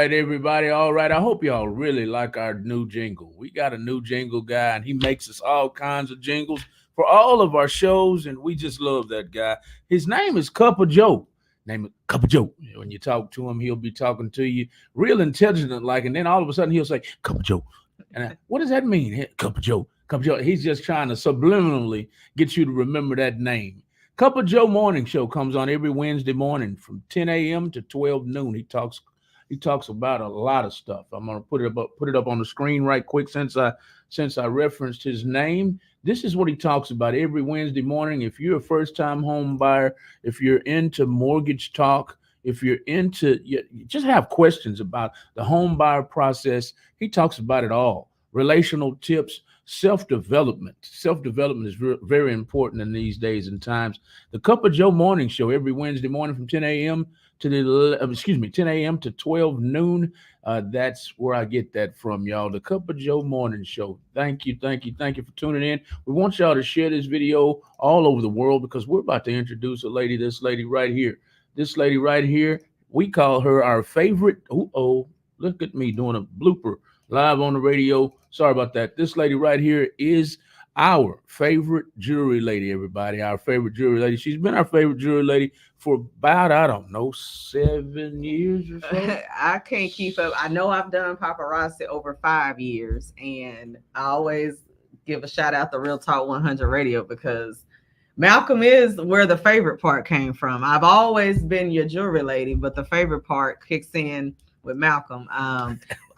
right, everybody. All right. I hope y'all really like our new jingle. We got a new jingle guy, and he makes us all kinds of jingles for all of our shows, and we just love that guy. His name is Cup of Joe. Name it Cup of Joe. When you talk to him, he'll be talking to you real intelligent, like, and then all of a sudden he'll say Cup of Joe. What does that mean? Cup of Joe. Cup of Joe. He's just trying to subliminally get you to remember that name. Cup of Joe Morning Show comes on every Wednesday morning from 10 a.m. to 12 noon. He talks about a lot of stuff. I'm gonna put it up on the screen right quick since I referenced his name. This is what he talks about every Wednesday morning. If you're a first time home buyer, if you're into mortgage talk, if you're into you just have questions about the home buyer process, he talks about it all. Relational tips, self development. Self development is very important in these days and times. The Cup of Joe Morning Show every Wednesday morning from 10 a.m. to 10 a.m. to 12 noon. That's where I get that from, y'all. The Cup of Joe Morning Show. Thank you, thank you, thank you for tuning in. We want y'all to share this video all over the world because we're about to introduce this lady right here. This lady right here, we call her our favorite. Oh, look at me doing a blooper live on the radio. Sorry about that. This lady right here is our favorite jewelry lady, everybody. Our favorite jewelry lady. She's been our favorite jewelry lady for about, I don't know, 7 years or so. I can't keep up. I know I've done paparazzi over 5 years, and I always give a shout out to Real Talk 100 Radio because Malcolm is where the favorite part came from. I've always been your jewelry lady, but the favorite part kicks in with Malcolm.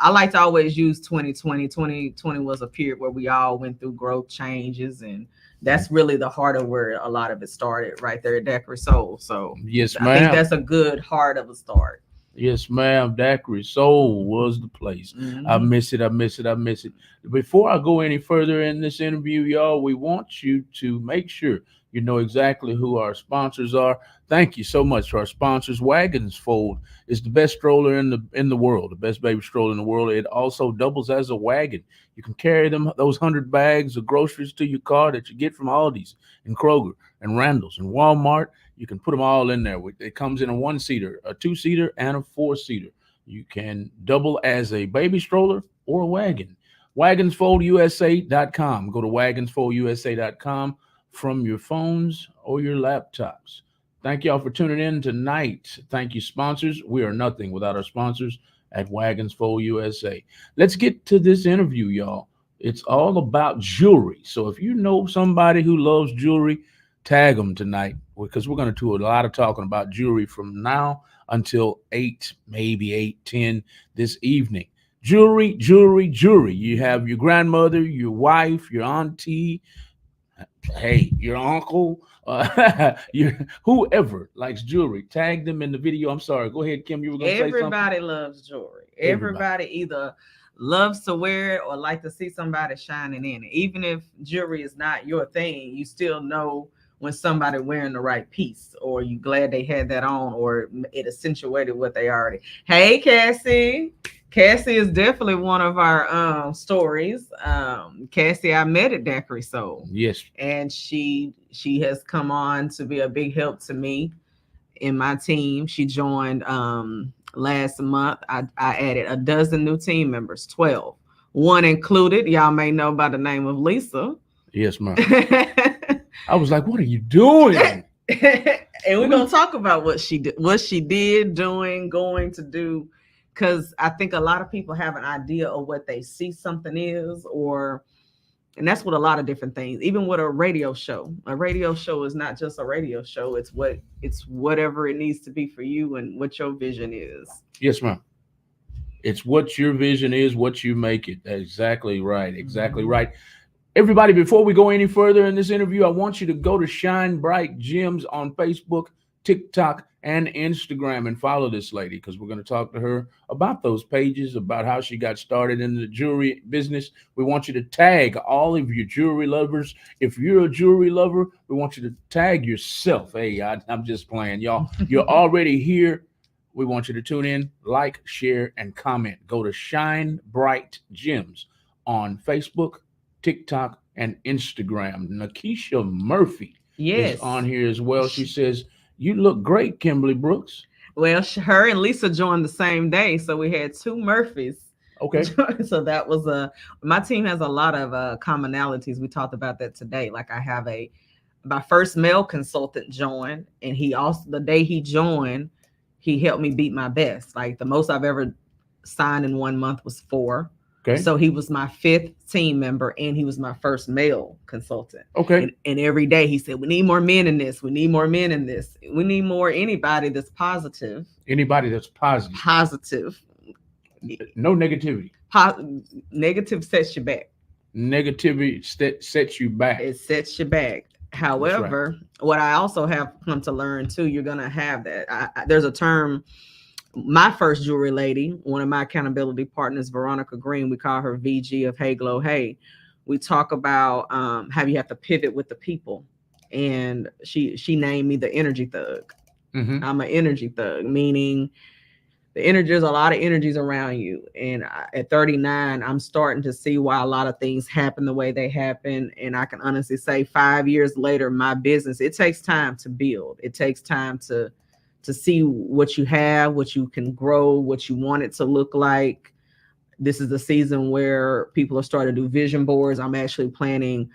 I like to always use 2020. 2020 was a period where we all went through growth changes, and that's really the heart of where a lot of it started, right there at Daiquiri Soul. So yes, ma'am. I think that's a good heart of a start. Yes, ma'am. Daiquiri Soul was the place. Mm-hmm. I miss it. I miss it. I miss it. Before I go any further in this interview, y'all, we want you to make sure you know exactly who our sponsors are. Thank you so much to our sponsors. Wagons Fold is the best stroller in the world, the best baby stroller in the world. It also doubles as a wagon. You can carry those 100 bags of groceries to your car that you get from Aldi's and Kroger and Randall's and Walmart. You can put them all in there. It comes in a 1-seater, a 2-seater, and a 4-seater. You can double as a baby stroller or a wagon. WagonsFoldUSA.com. Go to WagonsFoldUSA.com from your phones or your laptops. Thank y'all for tuning in tonight. Thank you, sponsors. We are nothing without our sponsors at Wagons Fold USA. Let's get to this interview, y'all. It's all about jewelry. So if you know somebody who loves jewelry, tag them tonight because we're going to do a lot of talking about jewelry from now until 8, maybe 8:10 this evening. Jewelry, jewelry, jewelry. You have your grandmother, your wife, your auntie, hey, your uncle, whoever likes jewelry, tag them in the video. I'm sorry. Go ahead, Kim. You were going to say something? Everybody loves jewelry. Everybody either loves to wear it or like to see somebody shining in it. Even if jewelry is not your thing, you still know when somebody wearing the right piece, or you glad they had that on, or it accentuated what they already. Hey, Cassie. Cassie is definitely one of our stories. Cassie, I met at Daiquiri Soul. Yes. And she has come on to be a big help to me in my team. She joined last month. I added a dozen new team members, 12. One included, y'all may know by the name of Lisa. Yes, ma'am. I was like, what are you doing? And we're going to talk about what she did, doing, going to do. Because I think a lot of people have an idea of what they see something is, and that's what a lot of different things, even with a radio show. A radio show is not just a radio show. It's whatever it needs to be for you and what your vision is. Yes, ma'am. It's what your vision is, what you make it. Exactly right. Exactly right. Everybody, before we go any further in this interview, I want you to go to Shine Bright Gemzz on Facebook, TikTok, and Instagram and follow this lady because we're going to talk to her about those pages, about how she got started in the jewelry business. We want you to tag all of your jewelry lovers. If you're a jewelry lover, we want you to tag yourself. Hey, I'm just playing, y'all. You're already here. We want you to tune in, like, share, and comment. Go to Shine Bright Gemzz on Facebook, TikTok, and Instagram. Nakisha Murphy is on here as well. She says, "You look great, Kimberly Brooks." Well, her and Lisa joined the same day, so we had two Murphys. Okay. So that was my team has a lot of commonalities. We talked about that today. Like I have my first male consultant joined, and he also, the day he joined, he helped me beat my best. Like the most I've ever signed in 1 month was 4. Okay. So he was my 5th team member, and he was my first male consultant. Okay. And every day he said, we need more men in this. We need more men in this. We need more anybody that's positive. Anybody that's positive. Positive. No negativity. Negative sets you back. Negativity sets you back. It sets you back. However, what I also have come to learn too, you're gonna have that. There's a term. My first jewelry lady, one of my accountability partners, Veronica Green, we call her VG of Hey Glow Hey. We talk about how you have to pivot with the people, and she named me the energy thug. Mm-hmm. I'm an energy thug, meaning there's a lot of energies around you. And at 39, I'm starting to see why a lot of things happen the way they happen. And I can honestly say 5 years later, my business, it takes time to build. It takes time to see what you have, what you can grow, what you want it to look like. This is the season where people are starting to do vision boards. I'm actually planning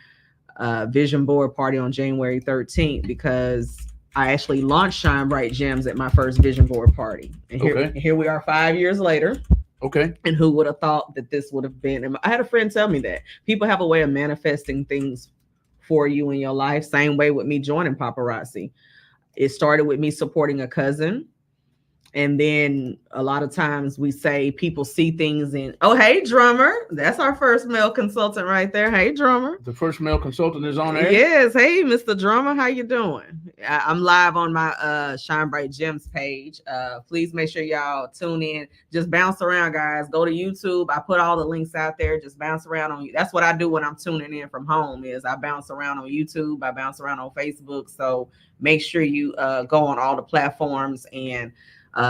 a vision board party on January 13th because I actually launched Shine Bright Gemzz at my first vision board party. And here we are 5 years later. Okay. And who would have thought that this would have been? And I had a friend tell me that people have a way of manifesting things for you in your life. Same way with me joining paparazzi. It started with me supporting a cousin. And then a lot of times we say people see things in, oh, hey, drummer. That's our first male consultant right there. Hey, drummer. The first male consultant is on air? Yes. Hey, Mr. Drummer. How you doing? I'm live on my Shine Bright Gemzz page. Please make sure y'all tune in. Just bounce around, guys. Go to YouTube. I put all the links out there. Just bounce around on you. That's what I do when I'm tuning in from home is I bounce around on YouTube. I bounce around on Facebook. So make sure you go on all the platforms and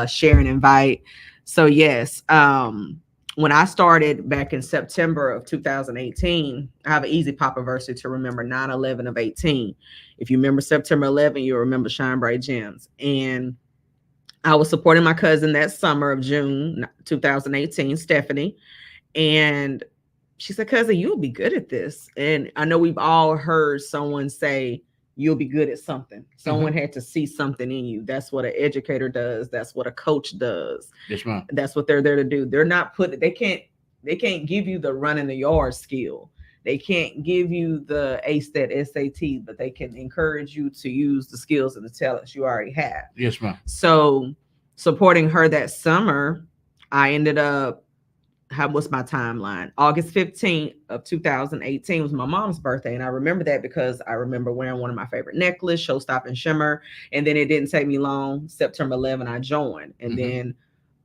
share and invite. So yes, when I started back in September of 2018, I have an easy pop-versary to remember 9/11 of 18. If you remember September 11, you'll remember Shine Bright Gemzz. And I was supporting my cousin that summer of June 2018, Stephanie. And she said, cousin, you'll be good at this. And I know we've all heard someone say, you'll be good at something. Someone had to see something in you. That's what an educator does. That's what a coach does. Yes, ma'am. That's what they're there to do. They're not they can't give you the run in the yard skill. They can't give you the ace that SAT, but they can encourage you to use the skills and the talents you already have. Yes, ma'am. So supporting her that summer, I ended up, what's my timeline? August 15th of 2018 was my mom's birthday. And I remember that because I remember wearing one of my favorite necklaces, Showstop and Shimmer. And then it didn't take me long. September 11, I joined. And then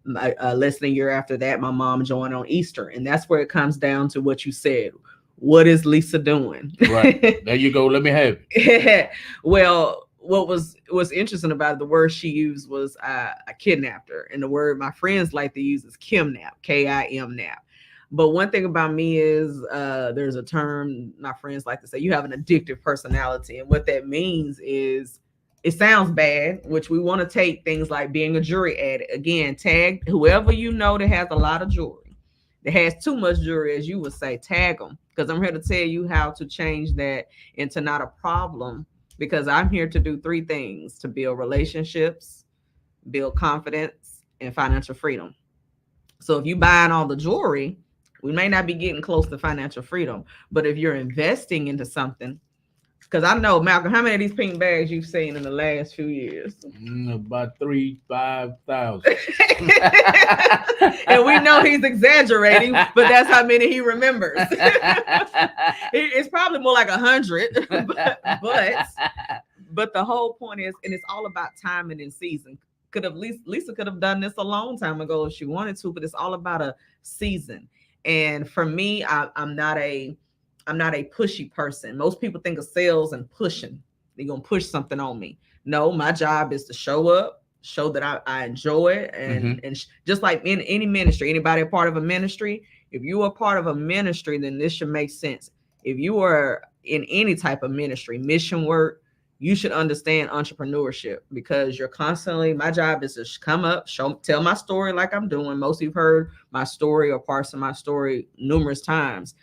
less than a year after that, my mom joined on Easter. And that's where it comes down to what you said. What is Lisa doing? Right. There you go. Let me have it. Well, what's interesting about it, the word she used was I kidnapped her, and the word my friends like to use is Kimnap, K-I-M-nap. But one thing about me is there's a term my friends like to say, you have an addictive personality, and what that means is it sounds bad, which we want to take things like being a jewelry addict. Again, tag whoever you know that has a lot of jewelry, that has too much jewelry, as you would say, tag them, because I'm here to tell you how to change that into not a problem. Because I'm here to do 3 things: to build relationships, build confidence, and financial freedom. So if you buying all the jewelry, we may not be getting close to financial freedom. But if you're investing into something, because I know, Malcolm, how many of these pink bags you've seen in the last few years? About 5,000. And we know he's exaggerating, but that's how many he remembers. It's probably more like 100, but the whole point is, and it's all about timing and season. Lisa could have done this a long time ago if she wanted to, but it's all about a season. And for me, I'm not a pushy person. Most people think of sales and pushing. They're going to push something on me. No, my job is to show up, show that I enjoy it. And just like in any ministry, anybody a part of a ministry, if you are part of a ministry, then this should make sense. If you are in any type of ministry, mission work, you should understand entrepreneurship, because you're constantly, my job is to come up, tell my story like I'm doing. Most of you've heard my story or parts of my story numerous times.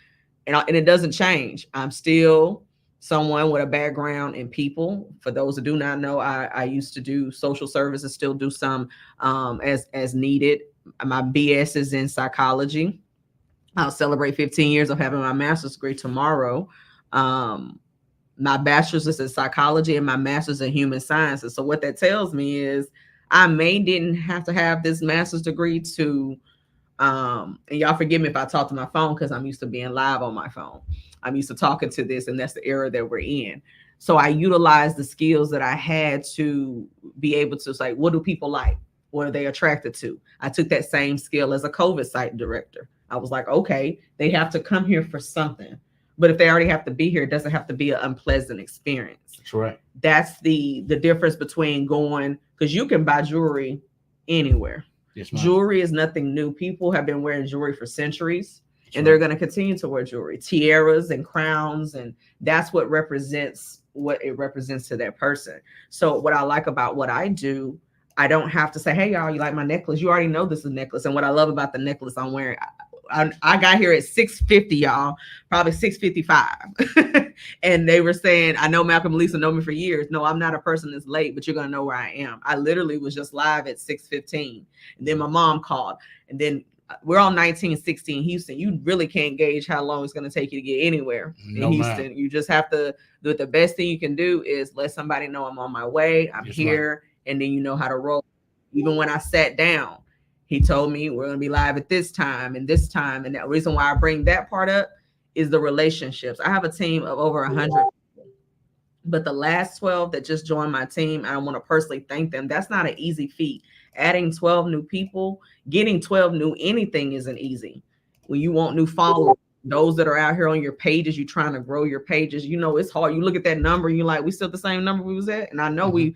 And it doesn't change. I'm still someone with a background in people. For those that do not know, I used to do social services, still do some as needed. My BS is in psychology. I'll celebrate 15 years of having my master's degree tomorrow. My bachelor's is in psychology and my master's in human sciences. So what that tells me is I didn't have to have this master's degree to, and y'all forgive me if I talk to my phone because I'm used to being live on my phone. I'm used to talking to this, and that's the era that we're in. So I utilized the skills that I had to be able to say, what do people like? What are they attracted to? I took that same skill as a COVID site director. I was like, okay, they have to come here for something. But if they already have to be here, it doesn't have to be an unpleasant experience. That's right. That's the difference between going, because you can buy jewelry anywhere. Yes, jewelry is nothing new. People have been wearing jewelry for centuries, and they're going to continue to wear jewelry, tiaras and crowns, and that's what it represents to that person. So what I like about what I do, I don't have to say, hey, y'all, you like my necklace? You already know this is a necklace. And what I love about the necklace I'm wearing, I got here at 6:50, y'all, probably 6:55. And they were saying, I know Malcolm and Lisa know me for years. No, I'm not a person that's late, but you're going to know where I am. I literally was just live at 6:15. And then my mom called. And then we're on 1916 Houston. You really can't gauge how long it's going to take you to get anywhere in Houston. Man. You just have to do it. The best thing you can do is let somebody know I'm on my way. I'm here. Right. And then you know how to roll. Even when I sat down, he told me we're going to be live at this time and this time. And the reason why I bring that part up is the relationships. I have a team of over 100 people, but the last 12 that just joined my team, I want to personally thank them. That's not an easy feat. Adding 12 new people, getting 12 new anything isn't easy. When you want new followers, those that are out here on your pages, you're trying to grow your pages, you know, it's hard. You look at that number and you're like, we still the same number we was at. And I know we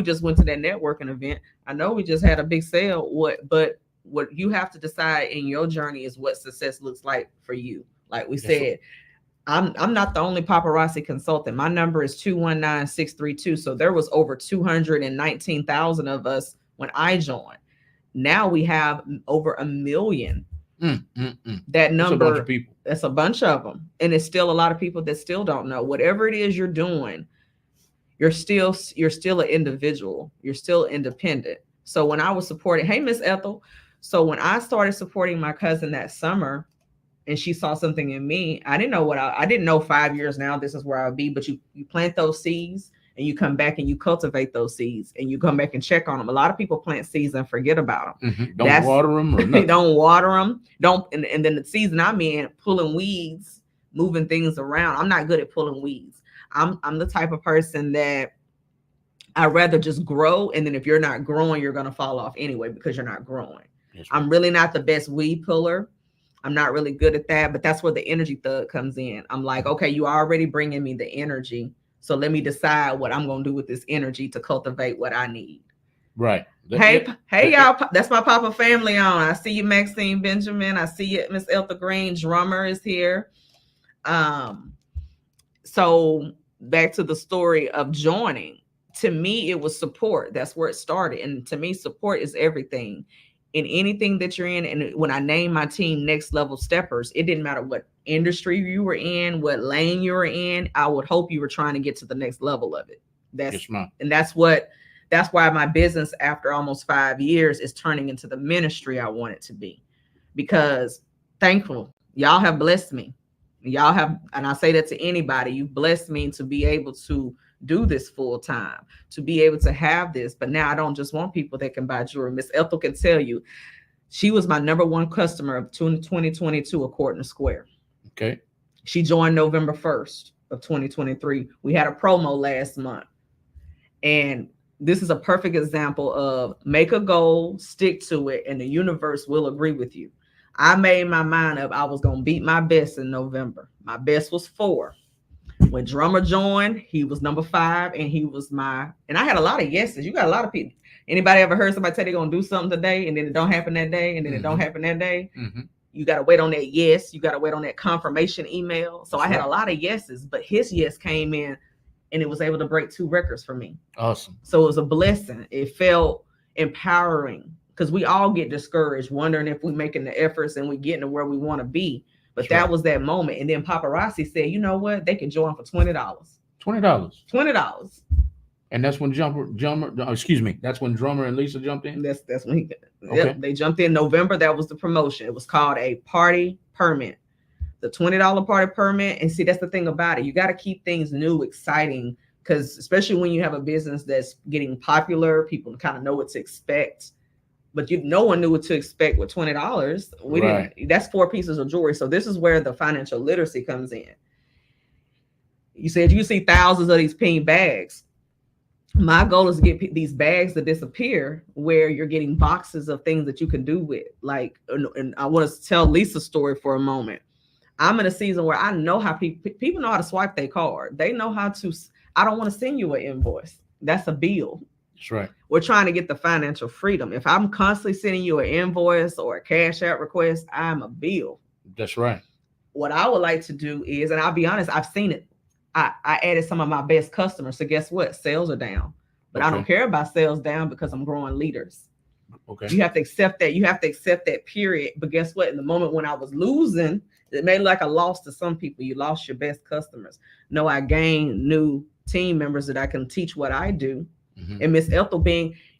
just went to that networking event. I know we just had a big sale. But what you have to decide in your journey is what success looks like for you. Like we said, I'm not the only paparazzi consultant. My number is 219-632. So there was over 219,000 of us when I joined. Now we have over 1 million. That number, that's a bunch of them. And it's still a lot of people that still don't know. Whatever it is you're doing, you're still an individual. You're still independent. So when I was supporting, hey, Miss Ethel. So when I started supporting my cousin that summer and she saw something in me, I didn't know I didn't know 5 years now, this is where I'll be, but you plant those seeds and you come back and you cultivate those seeds and you come back and check on them. A lot of people plant seeds and forget about them. Don't water them. Or they don't water them. And then the season I'm in, pulling weeds, moving things around. I'm not good at pulling weeds. I'm the type of person that I'd rather just grow. And then if you're not growing, you're going to fall off anyway because you're not growing. Right. I'm really not the best weed puller. I'm not really good at that, but that's where the energy thug comes in. I'm like, okay, you are already bringing me the energy. So let me decide what I'm going to do with this energy to cultivate what I need. Right. Hey, y'all. That's my Papa family on. I see you, Maxine Benjamin. I see you, Miss Elta Green. Drummer is here. So back to the story of joining. To me, it was support. That's where it started. And to me, support is everything. In anything that you're in. And when I named my team Next Level Steppers, it didn't matter what industry you were in, what lane you were in. I would hope you were trying to get to the next level of it. That's why my business after almost 5 years is turning into the ministry I want it to be, because thankful y'all have blessed me. Y'all have, and I say that to anybody, you've blessed me to be able to do this full time, to be able to have this. But now I don't just want people that can buy jewelry. Miss Ethel can tell you, she was my number one customer of 2022 at Courtney Square. Okay. She joined November 1st of 2023. We had a promo last month. And this is a perfect example of make a goal, stick to it, and the universe will agree with you. I made my mind up. I was going to beat my best in November. My best was 4. When Drummer joined, he was number 5, and he was and I had a lot of yeses. You got a lot of people. Anybody ever heard somebody say they're going to do something today, and then it don't happen that day, and then it don't happen that day? You got to wait on that yes. You got to wait on that confirmation email. So I had a lot of yeses, but his yes came in and it was able to break 2 records for me. Awesome. So it was a blessing. It felt empowering because we all get discouraged, wondering if we're making the efforts and we getting to where we want to be. But That's right. was that moment. And then paparazzi said, you know what? They can join for $20. $20. $20. And that's when that's when Drummer and Lisa jumped in. That's when Okay. they jumped in November. That was the promotion. It was called a party permit. The $20 party permit. And see, that's the thing about it. You got to keep things new, exciting, because especially when you have a business that's getting popular, people kind of know what to expect. But no one knew what to expect with $20. We didn't. That's 4 pieces of jewelry. So this is where the financial literacy comes in. You said you see thousands of these pink bags. My goal is to get these bags to disappear, where you're getting boxes of things that you can do with. Like, and I want to tell Lisa's story for a moment. I'm in a season where I know how people know how to swipe their card. They know how to. I don't want to send you an invoice. That's a bill. That's right. We're trying to get the financial freedom. If I'm constantly sending you an invoice or a cash out request, I'm a bill. That's right. What I would like to do is, and I'll be honest, I've seen it. I added some of my best customers. So guess what? Sales are down. But I don't care about sales down because I'm growing leaders. Okay. You have to accept that. You have to accept that, period. But guess what? In the moment when I was losing, it made like a loss to some people. You lost your best customers. No, I gained new team members that I can teach what I do. Mm-hmm. And Miss Ethel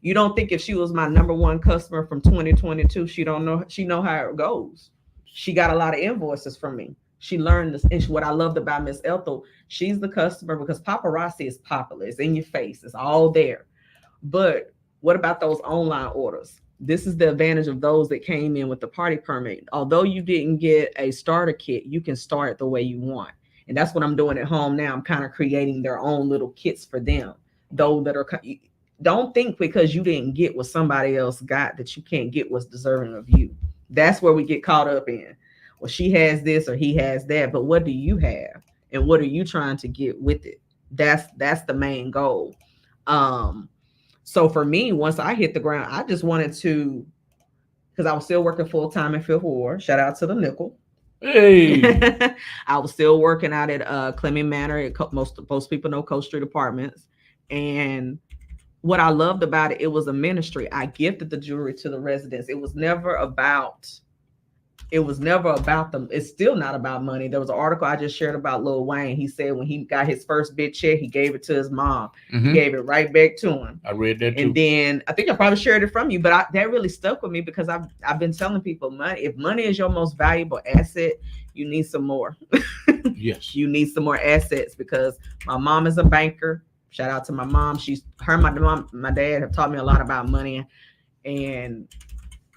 you don't think if she was my number 1 customer from 2022, she know how it goes. She got a lot of invoices from me. She learned this. And what I loved about Miss Ethel, she's the customer, because paparazzi is popular. It's in your face. It's all there. But what about those online orders? This is the advantage of those that came in with the party permit. Although you didn't get a starter kit, you can start the way you want. And that's what I'm doing at home now. I'm kind of creating their own little kits for them. Those that are, don't think because you didn't get what somebody else got that you can't get what's deserving of you. That's where we get caught up in. Well, she has this or he has that, but what do you have? And what are you trying to get with it? That's the main goal. So for me, once I hit the ground, I just wanted to, because I was still working full-time in Fifth Ward. Shout out to the nickel. Hey. I was still working out at Clemmy Manor. Most people know Coast Street Apartments. And what I loved about it, it was a ministry. I gifted the jewelry to the residents. It was never about them. It's still not about money. There was an article I just shared about Lil Wayne. He said when he got his first big check, he gave it to his mom. Mm-hmm. He gave it right back to him. I read that too. And then I think I probably shared it from you, but that really stuck with me because I've been telling people, if money is your most valuable asset, you need some more. Yes. You need some more assets, because my mom is a banker. Shout out to my mom. My dad have taught me a lot about money, and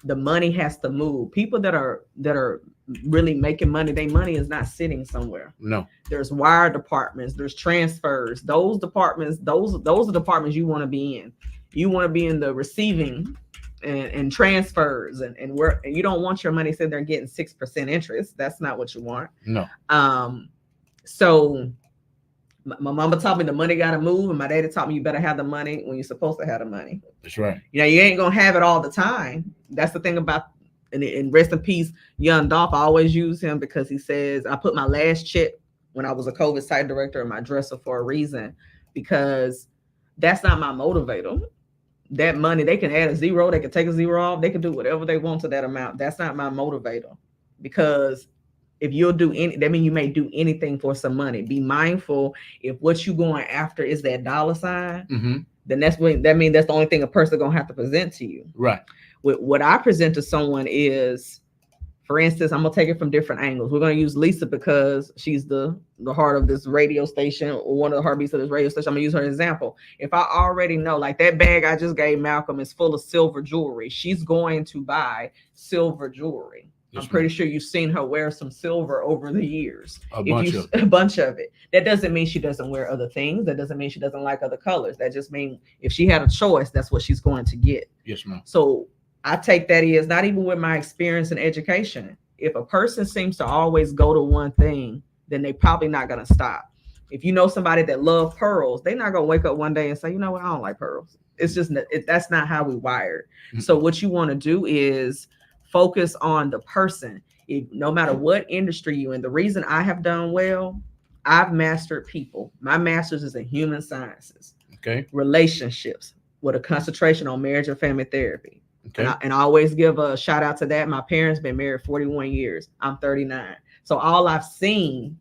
the money has to move. People that are really making money, their money is not sitting somewhere. No. There's wire departments, there's transfers. Those departments, those are departments you want to be in. You want to be in the receiving and transfers and where, and you don't want your money sitting there getting 6% interest. That's not what you want. No. So my mama taught me the money got to move, and my daddy taught me you better have the money when you're supposed to have the money. That's right. You ain't gonna have it all the time. That's the thing about, and rest in peace, Young Dolph. I always use him because he says I put my last check when I was a COVID site director in my dresser for a reason, because that's not my motivator. That money, they can add a zero, they can take a zero off, they can do whatever they want to that amount. That's not my motivator, because if you'll do that means you may do anything for some money. Be mindful, if what you're going after is that dollar sign, mm-hmm. then that means that's the only thing a person gonna have to present to you. Right. What I present to someone is, for instance, I'm gonna take it from different angles. We're gonna use Lisa because she's the heart of this radio station, or one of the heartbeats of this radio station. I'm gonna use her example. If I already know, like that bag I just gave Malcolm is full of silver jewelry, she's going to buy silver jewelry. I'm pretty sure you've seen her wear some silver over the years. A bunch of it. That doesn't mean she doesn't wear other things. That doesn't mean she doesn't like other colors. That just means if she had a choice, that's what she's going to get. Yes, ma'am. So I take that as, not even with my experience in education, if a person seems to always go to one thing, then they probably not going to stop. If you know somebody that loves pearls, they're not going to wake up one day and say, you know what, I don't like pearls. It's just, that's not how we wired. Mm-hmm. So what you want to do is focus on the person. No matter what industry you're in. The reason I have done well, I've mastered people. My master's is in human sciences, Okay. relationships, with a concentration on marriage and family therapy. Okay. And I always give a shout out to that. My parents been married 41 years. I'm 39. So all I've seen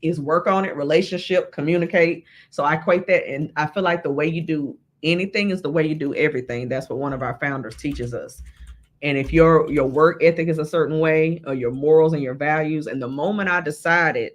is work on it, relationship, communicate. So I equate that. And I feel like the way you do anything is the way you do everything. That's what one of our founders teaches us. And if your work ethic is a certain way, or your morals and your values, and the moment I decided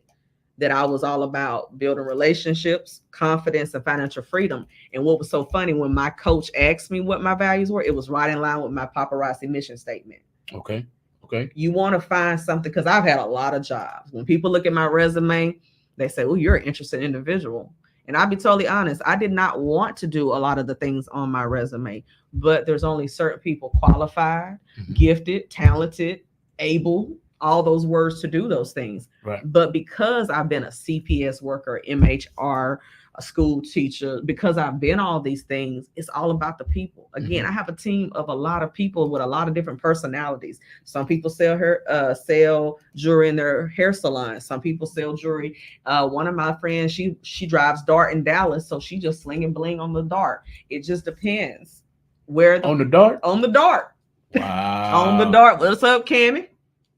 that I was all about building relationships, confidence, and financial freedom. And what was so funny, when my coach asked me what my values were, it was right in line with my paparazzi mission statement. Okay. Okay. You want to find something, because I've had a lot of jobs. When people look at my resume, they say, "Oh, you're an interesting individual." And I'll be totally honest, I did not want to do a lot of the things on my resume, but there's only certain people qualified, gifted, talented, able, all those words to do those things. Right. But because I've been a CPS worker, MHR, a school teacher, because I've been all these things, it's all about the people. Again, I have a team of a lot of people with a lot of different personalities. Some people sell jewelry in their hair salon. Some people sell jewelry. One of my friends, she drives Dart in Dallas, so she just slinging bling on the Dart. It just depends where on the Dart. On the Dart. Wow. On the Dart. What's up, Cammy?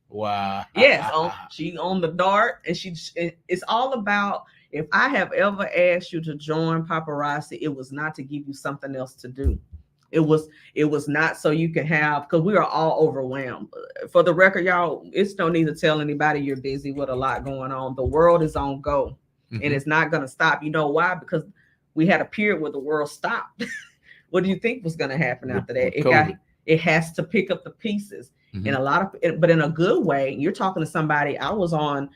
Wow. Yes, she on the Dart, and it's all about. If I have ever asked you to join paparazzi, it was not to give you something else to do. It was not so you can have, because we are all overwhelmed. For the record, y'all, it's no need to tell anybody you're busy with a lot going on. The world is on go, and it's not going to stop. You know why? Because we had a period where the world stopped. What do you think was going to happen after that? It has to pick up the pieces. And a lot of, but in a good way. You're talking to somebody. I was in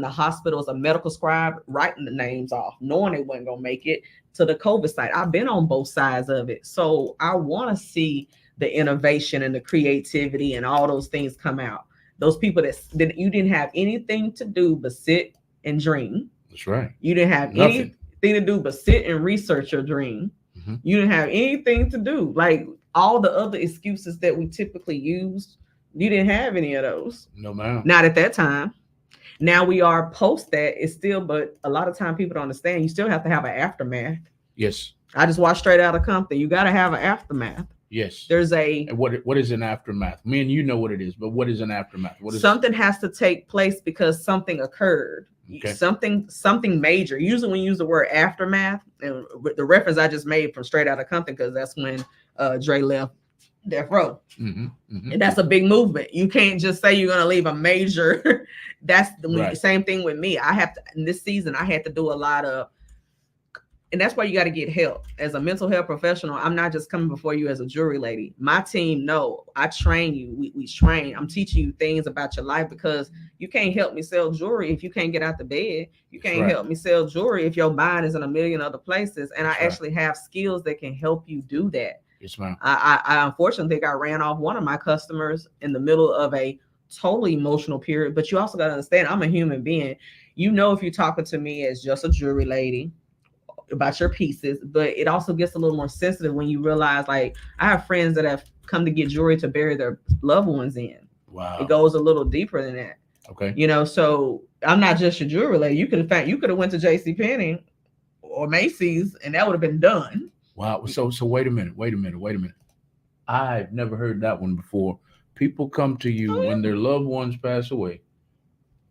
the hospital as a medical scribe, writing the names off, knowing they wasn't gonna make it to the COVID site. I've been on both sides of it, so I want to see the innovation and the creativity and all those things come out. Those people that you didn't have anything to do but sit and dream. That's right. You didn't have anything to do but sit and research your dream. You didn't have anything to do, like all the other excuses that we typically use. You didn't have any of those. No, ma'am. Not at that time. Now we are post that. It's still, but a lot of time people don't understand. You still have to have an aftermath. Yes. I just watched Straight Outta Compton. You got to have an aftermath. Yes. There's and what is an aftermath? Me and you know what it is, but what is an aftermath? Something has to take place because something occurred. Okay. Something major. Usually when you use the word aftermath, and the reference I just made from Straight Outta Compton, because that's when Dre left Death Row. And that's a big movement. You can't just say you're going to leave a major. That's the same thing with me. I have to, in this season, I had to do a lot of, and that's why you got to get help. As a mental health professional, I'm not just coming before you as a jewelry lady. My team, no, I train you. We train. I'm teaching you things about your life, because you can't help me sell jewelry if you can't get out the bed. You can't help me sell jewelry if your mind is in a million other places. And I actually have skills that can help you do that. Yes, ma'am. I unfortunately think I ran off one of my customers in the middle of a totally emotional period. But you also got to understand, I'm a human being. You know, if you're talking to me as just a jewelry lady about your pieces, but it also gets a little more sensitive when you realize, like, I have friends that have come to get jewelry to bury their loved ones in. Wow. It goes a little deeper than that. Okay. You know, so I'm not just your jewelry lady. You could have went to JCPenney or Macy's, and that would have been done. Wow. So wait a minute. I've never heard that one before. People come to you when their loved ones pass away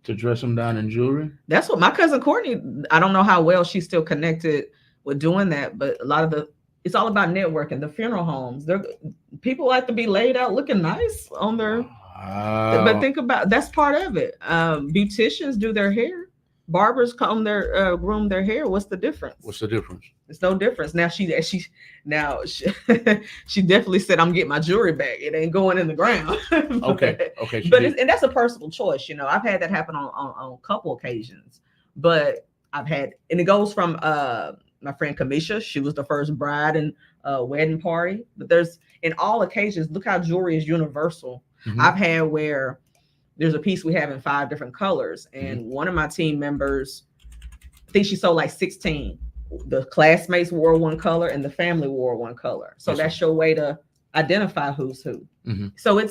to dress them down in jewelry. That's what my cousin Courtney, I don't know how well she's still connected with doing that, but it's all about networking. The funeral homes, people like to be laid out looking nice on their, but think about, that's part of it. Beauticians do their hair. Barbers groom their hair. What's the difference? It's no difference. Now she definitely said, I'm getting my jewelry back. It ain't going in the ground. Okay. But and that's a personal choice. You know, I've had that happen on a couple occasions, but and it goes from my friend Kamisha. She was the first bride in a wedding party, but in all occasions, look how jewelry is universal. I've had where there's a piece we have in 5 different colors. And one of my team members, I think she sold like 16. The classmates wore one color and the family wore one color. So that's your way to identify who's who. So when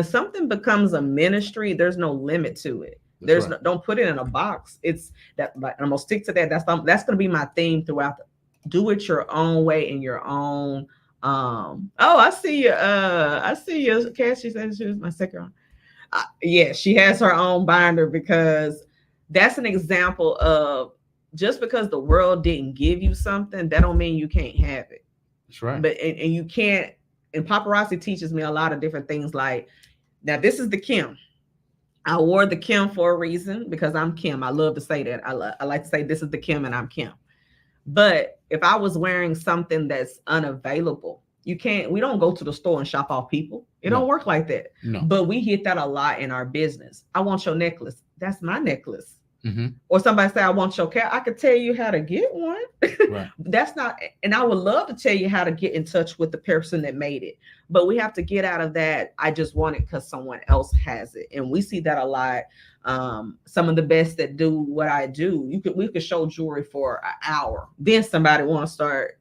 something becomes a ministry, there's no limit to it. There's no, don't put it in a box. It's that, like, I'm gonna stick to that. That's gonna be my theme throughout. Do it your own way in your own. Oh, I see you. I see you. Cassie said she was my second. Yeah, she has her own binder because that's an example of just because the world didn't give you something, that don't mean you can't have it. That's right. But and you can't. And paparazzi teaches me a lot of different things. Like, now this is the Kim. I wore the Kim for a reason because I'm Kim. I love to say that. I like to say this is the Kim and I'm Kim. But if I was wearing something that's unavailable, we don't go to the store and shop off people. It don't work like that. No. But we hit that a lot in our business. I want your necklace. That's my necklace. Mm-hmm. Or somebody say, I want your cat. I could tell you how to get one. Right. That's not, and I would love to tell you how to get in touch with the person that made it. But we have to get out of that. I just want it because someone else has it. And we see that a lot. Some of the best that do what I do, we could show jewelry for an hour. Then somebody want to start.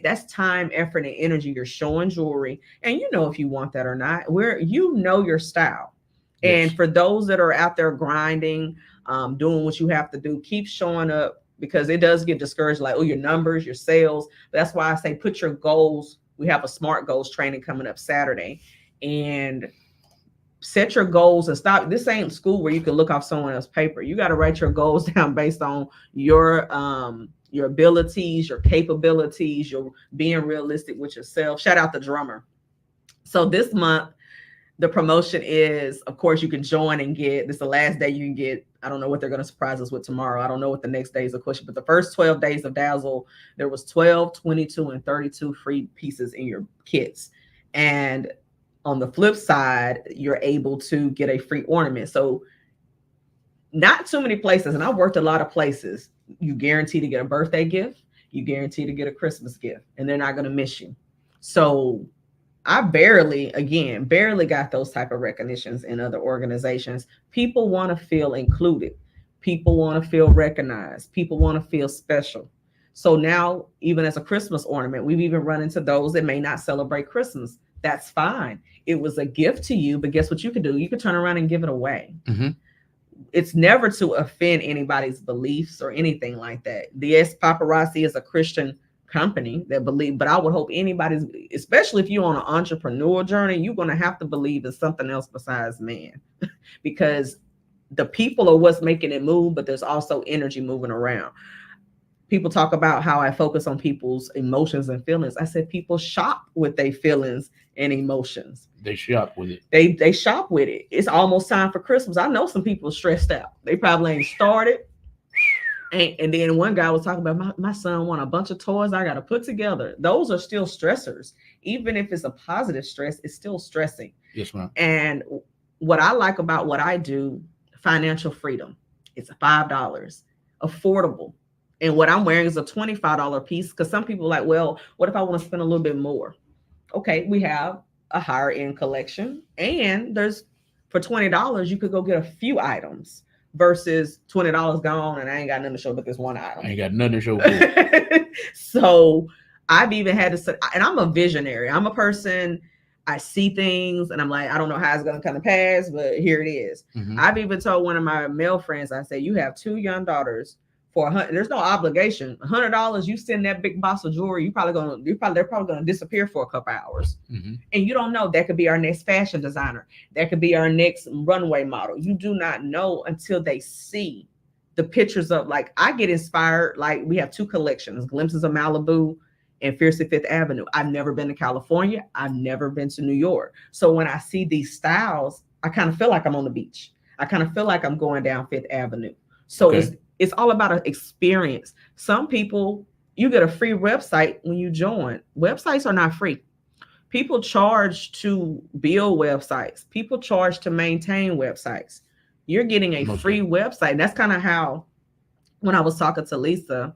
That's time, effort, and energy. You're showing jewelry. And you know if you want that or not. You know your style. Yes. And for those that are out there grinding, doing what you have to do, keep showing up, because it does get discouraged, like, oh, your numbers, your sales. But that's why I say put your goals. We have a SMART goals training coming up Saturday, and set your goals and stop. This ain't school where you can look off someone else's paper. You got to write your goals down based on your abilities, your capabilities, your being realistic with yourself. Shout out the drummer. So this month, the promotion is, of course, you can join and get, this is the last day you can get, I don't know what they're going to surprise us with tomorrow. I don't know what the next day is a question, but the first 12 days of Dazzle, there was 12, 22, and 32 free pieces in your kits. And on the flip side, you're able to get a free ornament. So not too many places, and I've worked a lot of places, you guarantee to get a birthday gift, you guarantee to get a Christmas gift, and they're not going to miss you. So I barely got those type of recognitions in other organizations. People want to feel included. People want to feel recognized. People want to feel special. So now, even as a Christmas ornament, we've even run into those that may not celebrate Christmas. That's fine. It was a gift to you, but guess what you could do? You could turn around and give it away. Mm-hmm. It's never to offend anybody's beliefs or anything like that. Yes, Paparazzi is a Christian company that believe, but I would hope anybody's, especially if you're on an entrepreneurial journey, you're going to have to believe in something else besides man, because the people are what's making it move, but there's also energy moving around. People talk about how I focus on people's emotions and feelings. I said people shop with their feelings and emotions. They shop with it. They shop with it. It's almost time for Christmas. I know some people are stressed out. They probably ain't started. And then one guy was talking about my son want a bunch of toys I got to put together. Those are still stressors. Even if it's a positive stress, it's still stressing. Yes, ma'am. And what I like about what I do, financial freedom. It's $5, affordable. And what I'm wearing is a $25 piece, because some people are like, well, what if I want to spend a little bit more? Okay, we have a higher end collection, and there's, for $20, you could go get a few items versus $20 gone and I ain't got nothing to show but this one item. I ain't got nothing to show. So I've even had to, and I'm a visionary. I'm a person, I see things and I'm like, I don't know how it's going to kind of pass, but here it is. Mm-hmm. I've even told one of my male friends, I say, you have 2 young daughters. For $100, there's no obligation. $100, you send that big box of jewelry, they're probably gonna disappear for a couple hours. Mm-hmm. And you don't know, that could be our next fashion designer. That could be our next runway model. You do not know until they see the pictures of, like, I get inspired. Like, we have 2 collections, Glimpses of Malibu and Fiercely Fifth Avenue. I've never been to California. I've never been to New York. So when I see these styles, I kind of feel like I'm on the beach. I kind of feel like I'm going down Fifth Avenue. So it's all about an experience. Some people, you get a free website when you join. Websites are not free. People charge to build websites. People charge to maintain websites. You're getting a free website. And that's kind of how, when I was talking to Lisa,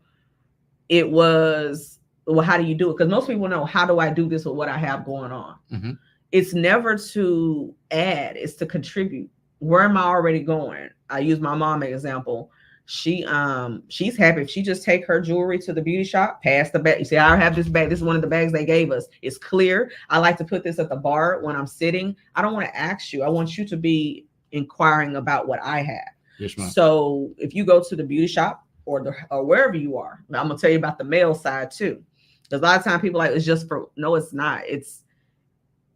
it was, well, how do you do it? Because most people know, how do I do this with what I have going on? Mm-hmm. It's never to add, it's to contribute. Where am I already going? I use my mom as an example. She's happy if she just take her jewelry to the beauty shop, pass the bag. You see, I have this bag. This is one of the bags they gave us. It's clear. I like to put this at the bar when I'm sitting. I don't want to ask you. I want you to be inquiring about what I have. Yes, ma'am. So if you go to the beauty shop or wherever you are, I'm gonna tell you about the male side too. Because a lot of times people are like, it's just for, no, it's not. It's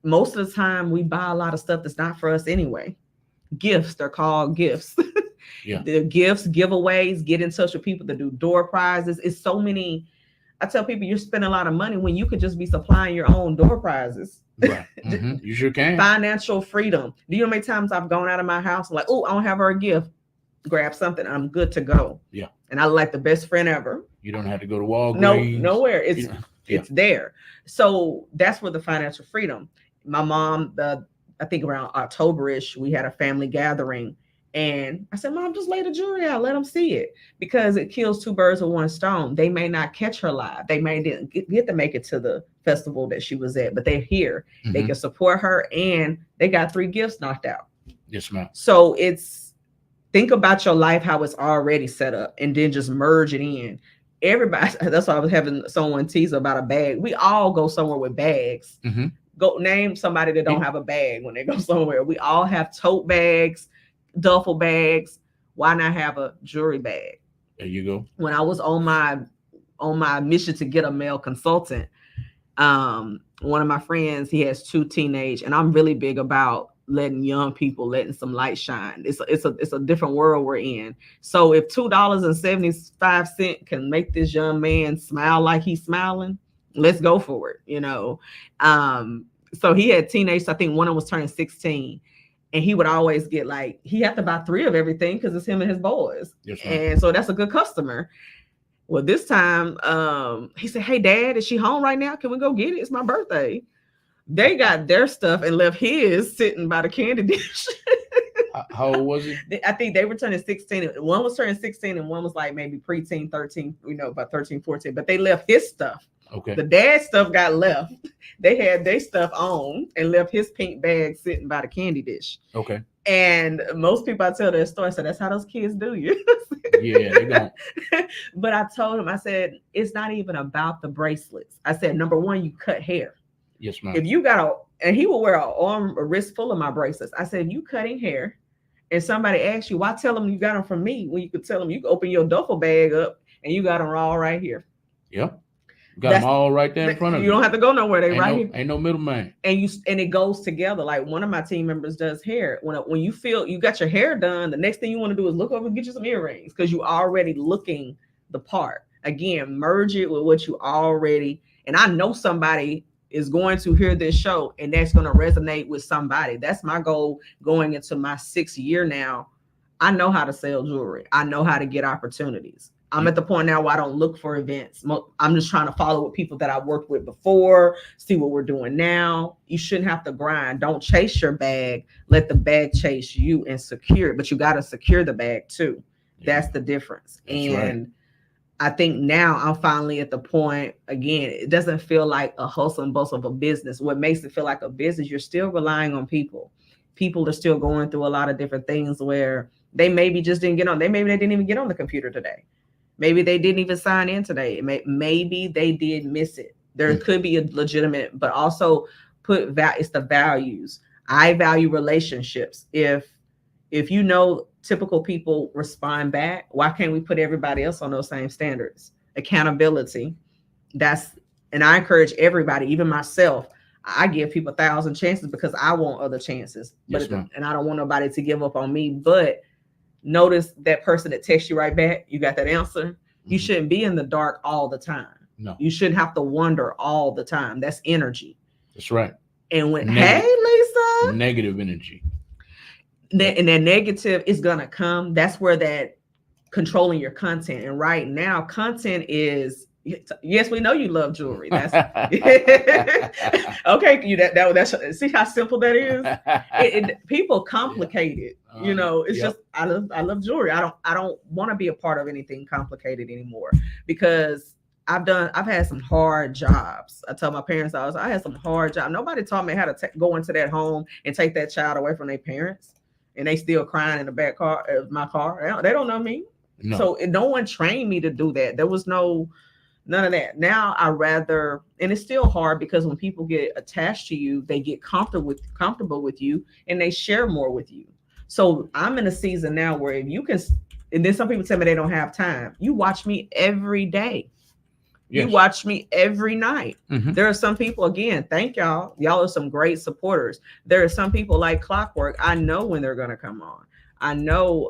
most of the time we buy a lot of stuff that's not for us anyway. Gifts, they're called gifts. Yeah. The gifts, giveaways, get in touch with people that do door prizes. It's so many. I tell people you're spending a lot of money when you could just be supplying your own door prizes. Right. You sure can. Financial freedom. Do you know how many times I've gone out of my house like, oh, I don't have her a gift. Grab something. I'm good to go. Yeah. And I like the best friend ever. You don't have to go to Walgreens. No, nowhere. It's Yeah. it's there. So that's where the financial freedom. My mom, I think around October-ish, we had a family gathering. And I said, Mom, just lay the jewelry out. Let them see it. Because it kills two birds with one stone. They may not catch her live. They may didn't get to make it to the festival that she was at, but they're here. They can support her. And they got 3 gifts knocked out. Yes, ma'am. So think about your life, how it's already set up, and then just merge it in. Everybody, that's why I was having someone tease about a bag. We all go somewhere with bags. Go name somebody that don't have a bag when they go somewhere. We all have tote bags, duffel bags. Why not have a jewelry bag? There you go. When I was on my mission to get a male consultant, one of my friends, he has 2 teenage, and I'm really big about letting young people, letting some light shine. It's a different world we're in. So if $2.75 can make this young man smile like he's smiling, let's go for it. So he had teenagers. I think one of them was turning 16, and he would always get like, he had to buy 3 of everything because it's him and his boys. Yes, and so that's a good customer. Well, this time he said, hey, Dad, is she home right now? Can we go get it? It's my birthday. They got their stuff and left his sitting by the candy dish. How old was he? I think they were turning 16. One was turning 16 and one was like maybe preteen, 13, about 13, 14. But they left his stuff. Okay. The dad stuff got left. They had their stuff on and left his pink bag sitting by the candy dish. Okay. And most people I tell their story, so that's how those kids do you. Yeah, they don't. But I told him, I said, it's not even about the bracelets. I said, number one, you cut hair. Yes, ma'am. If you got and he will wear a wrist full of my bracelets. I said, if you cutting hair and somebody asks you, why tell them you got them from me when you could tell them you can open your duffel bag up and you got them all right here. Yep. You got them all right there in front of you. You don't have to go nowhere. They right here. Ain't no middleman. And it goes together. Like one of my team members does hair. When you feel you got your hair done, the next thing you want to do is look over and get you some earrings because you already looking the part. Again, merge it with what you already. And I know somebody is going to hear this show and that's going to resonate with somebody. That's my goal going into my 6th year now. I know how to sell jewelry. I know how to get opportunities. I'm at the point now where I don't look for events. I'm just trying to follow with people that I worked with before, see what we're doing now. You shouldn't have to grind. Don't chase your bag. Let the bag chase you and secure it. But you got to secure the bag too. Yeah. That's the difference. That's and right. I think now I'm finally at the point, again, it doesn't feel like a hustle and bustle of a business. What makes it feel like a business, you're still relying on people. People are still going through a lot of different things where they maybe just didn't get on. Maybe they didn't even get on the computer today. Maybe they didn't even sign in today. Maybe they did miss it. There could be a legitimate, but also it's the values. I value relationships. If typical people respond back, why can't we put everybody else on those same standards? Accountability. And I encourage everybody, even myself. I give people 1,000 chances because I want other chances. Yes, and I don't want nobody to give up on me. But notice that person that texts you right back, you got that answer. Mm-hmm. You shouldn't be in the dark all the time. No. You shouldn't have to wonder all the time. That's energy. That's right. And hey, Lisa. Negative energy. And that negative is going to come. That's where that controlling your content. And right now, content is, yes, we know you love jewelry. That's okay. That's see how simple that is. People complicate it. It's just I love jewelry. I don't want to be a part of anything complicated anymore because I've had some hard jobs. I tell my parents I had some hard jobs. Nobody taught me how to go into that home and take that child away from their parents, and they still crying in the back car of my car. They don't know me, no. So no one trained me to do that. There was none of that. Now I rather, and it's still hard because when people get attached to you, they get comfortable with you and they share more with you. So I'm in a season now where if you can, and then some people tell me they don't have time. You watch me every day. You Yes. watch me every night. Mhm. There are some people, again, thank y'all. Y'all are some great supporters. There are some people like clockwork. I know when they're going to come on. I know,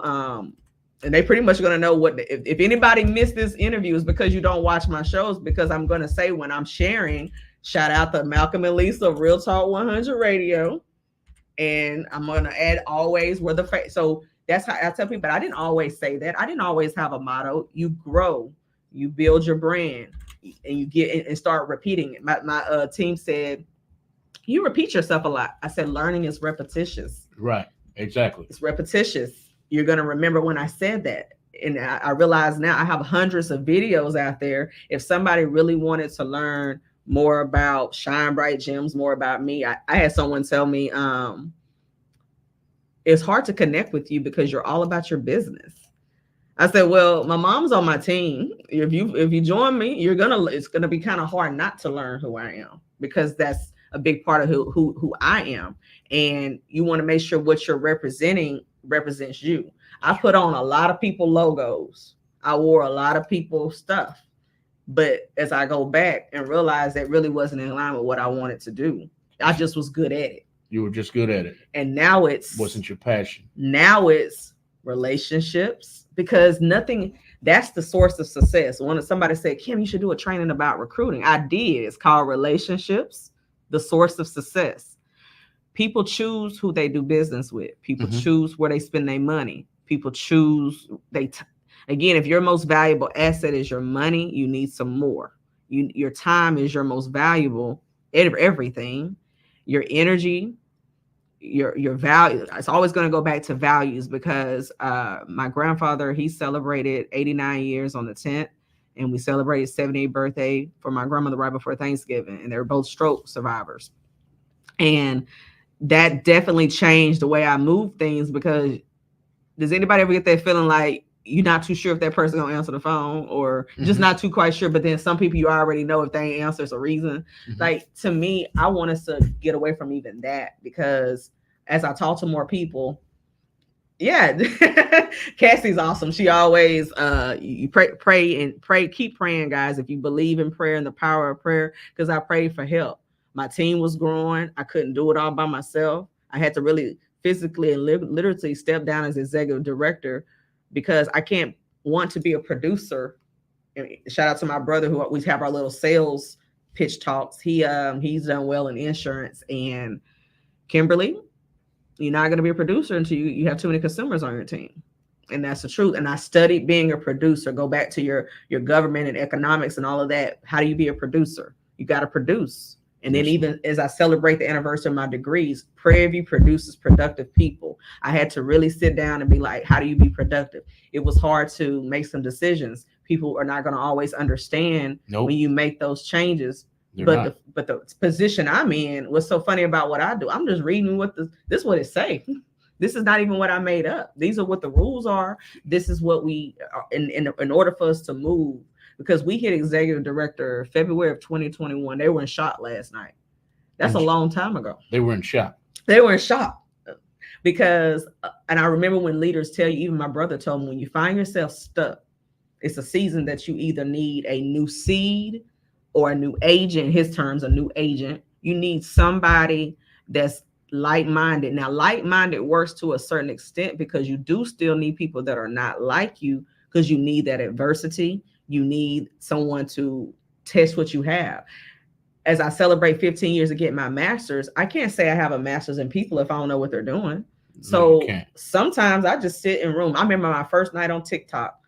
and they pretty much going to know what, if anybody missed this interview is because you don't watch my shows, because I'm going to say when I'm sharing, shout out to Malcolm and Lisa, Real Talk 100 Radio. And I'm going to add always where so that's how I tell people, but I didn't always say that. I didn't always have a motto. You grow, you build your brand, and you get and start repeating it. My team said, you repeat yourself a lot. I said, learning is repetitious. Right. Exactly. It's repetitious. You're going to remember when I said that. And I realize now I have hundreds of videos out there. If somebody really wanted to learn more about Shine Bright Gems, more about me, I had someone tell me, it's hard to connect with you because you're all about your business. I said, well, my mom's on my team. If you join me, it's gonna be kind of hard not to learn who I am, because that's a big part of who I am. And you want to make sure what you're representing represents you. I put on a lot of people logos. I wore a lot of people's stuff. But as I go back and realize that really wasn't in line with what I wanted to do, I just was good at it. You were just good at it. And now wasn't your passion. Now it's relationships, because that's the source of success. When somebody said, Kim, you should do a training about recruiting. I did. It's called Relationships, the Source of Success. People choose who they do business with. People choose where they spend their money. People choose, again, if your most valuable asset is your money, you need some more. Your time is your most valuable, everything. Your energy, your value. It's always going to go back to values, because my grandfather, he celebrated 89 years on the 10th, and we celebrated 78th birthday for my grandmother right before Thanksgiving, and they were both stroke survivors. And that definitely changed the way I move things, because does anybody ever get that feeling like you're not too sure if that person's gonna answer the phone, or just not too quite sure, but then some people you already know if they ain't answer, it's a reason. Like, to me, I want us to get away from even that, because as I talk to more people, Cassie's awesome. She always you pray, keep praying, guys. If you believe in prayer and the power of prayer, because I prayed for help. My team was growing. I couldn't do it all by myself. I had to really physically and literally step down as executive director, because I can't want to be a producer. And shout out to my brother, who always have our little sales pitch talks. He's done well in insurance. And Kimberly, you're not going to be a producer until you have too many consumers on your team. And that's the truth. And I studied being a producer. Go back to your government and economics and all of that. How do you be a producer? You got to produce. And then even as I celebrate the anniversary of my degrees, Prairie View produces productive people. I had to really sit down and be like, how do you be productive? It was hard to make some decisions. People are not going to always understand when you make those changes. But the position I'm in, what's so funny about what I do, I'm just reading this is what it say. This is not even what I made up. These are what the rules are. This is what we are in order for us to move. Because we hit executive director February of 2021. They were in shock last night. That's a long time ago. They were in shock. Because, and I remember when leaders tell you, even my brother told me, when you find yourself stuck, it's a season that you either need a new seed or a new agent. In his terms, a new agent. You need somebody that's like-minded. Now, like-minded works to a certain extent, because you do still need people that are not like you, because you need that adversity. You need someone to test what you have. As I celebrate 15 years of getting my master's, I can't say I have a master's in people if I don't know what they're doing. So sometimes I just sit in room. I remember my first night on TikTok.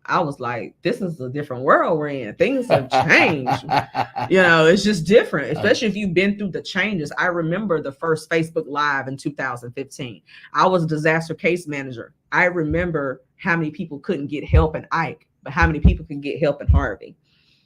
I was like, this is a different world we're in. Things have changed. It's just different, especially if you've been through the changes. I remember the first Facebook Live in 2015. I was a disaster case manager. I remember how many people couldn't get help in Ike, but how many people can get help in Harvey?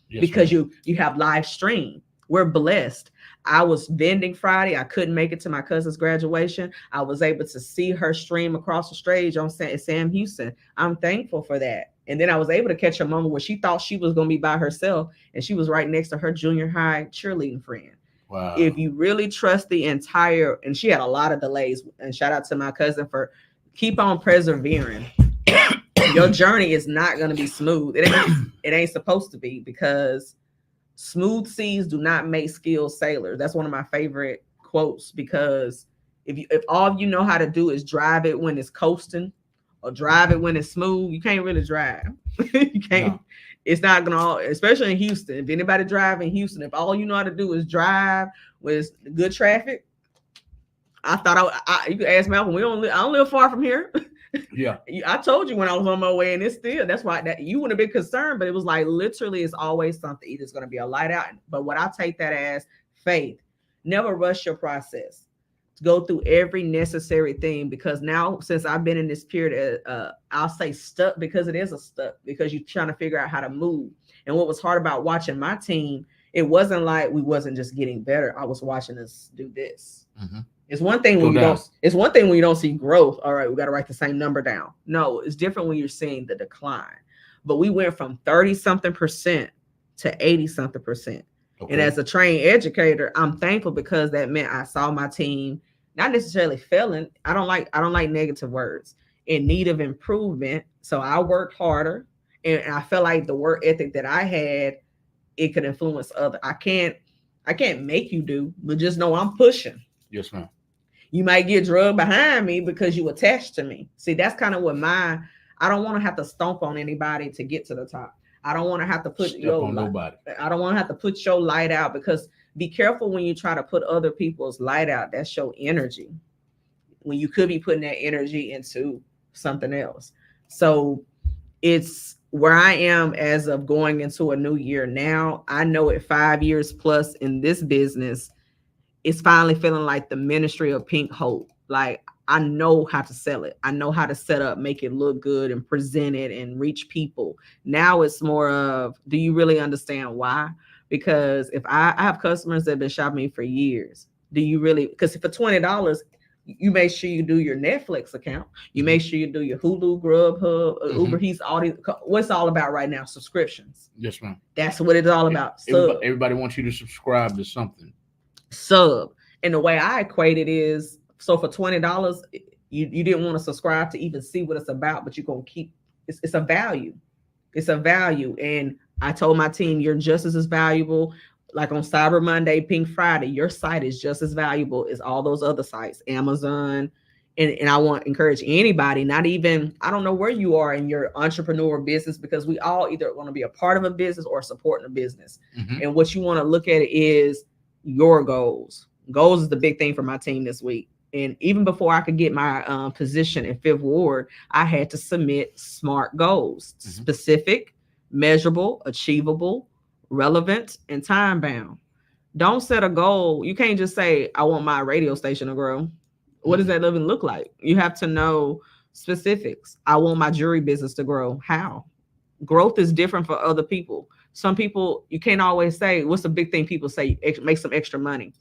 Because you have live stream. We're blessed. I was vending Friday. I couldn't make it to my cousin's graduation. I was able to see her stream across the stage on Sam Houston. I'm thankful for that. And then I was able to catch a moment where she thought she was going to be by herself, and she was right next to her junior high cheerleading friend. Wow. If you really trust and she had a lot of delays, and shout out to my cousin for keep on persevering. Your journey is not going to be smooth. It ain't supposed to be, because smooth seas do not make skilled sailors. That's one of my favorite quotes, because if all you know how to do is drive it when it's coasting or drive it when it's smooth, you can't really drive. You can't. No. It's not gonna, especially in Houston. If anybody drive in Houston, if all you know how to do is drive with good traffic, I thought you could ask Malcolm. I don't live far from here. Yeah, I told you when I was on my way, and it's still, that's why that you wouldn't have been concerned, but it was like literally it's always something. Either it's going to be a light out, but what I take that as faith. Never rush your process. Go through every necessary thing, because now since I've been in this period, I'll say stuck, because it is a stuck, because you're trying to figure out how to move. And what was hard about watching my team, it wasn't like we wasn't just getting better. I was watching us do this. Mm-hmm. It's one thing when it's one thing when you don't see growth. All right, we got to write the same number down. No, it's different when you're seeing the decline. But we went from 30-something% to 80-something%. Okay. And as a trained educator, I'm thankful, because that meant I saw my team not necessarily failing. I don't like negative words, in need of improvement. So I worked harder, and I felt like the work ethic that I had, it could influence others. I can't make you do, but just know I'm pushing. Yes, ma'am. You might get drugged behind me because you attached to me. See, that's kind of what I don't want to have to stomp on anybody to get to the top. I don't want to have to put nobody. I don't want to have to put your light out, because be careful when you try to put other people's light out. That's your energy, when you could be putting that energy into something else. So it's where I am as of going into a new year now. I know at 5 years plus in this business, it's finally feeling like the ministry of pink hope. Like, I know how to sell it. I know how to set up, make it look good and present it and reach people. Now it's more of, do you really understand why? Because if I have customers that have been shopping me for years, do you really, because for $20, you make sure you do your Netflix account. You make sure you do your Hulu, Grubhub, Uber Eats, all these. What's all about right now? Subscriptions. Yes, ma'am. That's what it's all about. Everybody wants you to subscribe to something. Sub. And the way I equate it is, so for $20, you didn't want to subscribe to even see what it's about, but you're going to keep, it's a value. It's a value. And I told my team, you're just as valuable. Like on Cyber Monday, Pink Friday, your site is just as valuable as all those other sites, Amazon. And I want to encourage anybody, not even, I don't know where you are in your entrepreneur business, because we all either want to be a part of a business or supporting a business. And what you want to look at is your goals. Goals is the big thing for my team this week. And even before I could get my position in Fifth Ward, I had to submit SMART goals, specific, measurable, achievable, relevant, and time bound. Don't set a goal. You can't just say, I want my radio station to grow. What does that even look like? You have to know specifics. I want my jewelry business to grow. How? Growth is different for other people. Some people, you can't always say, what's the big thing people say? Make some extra money.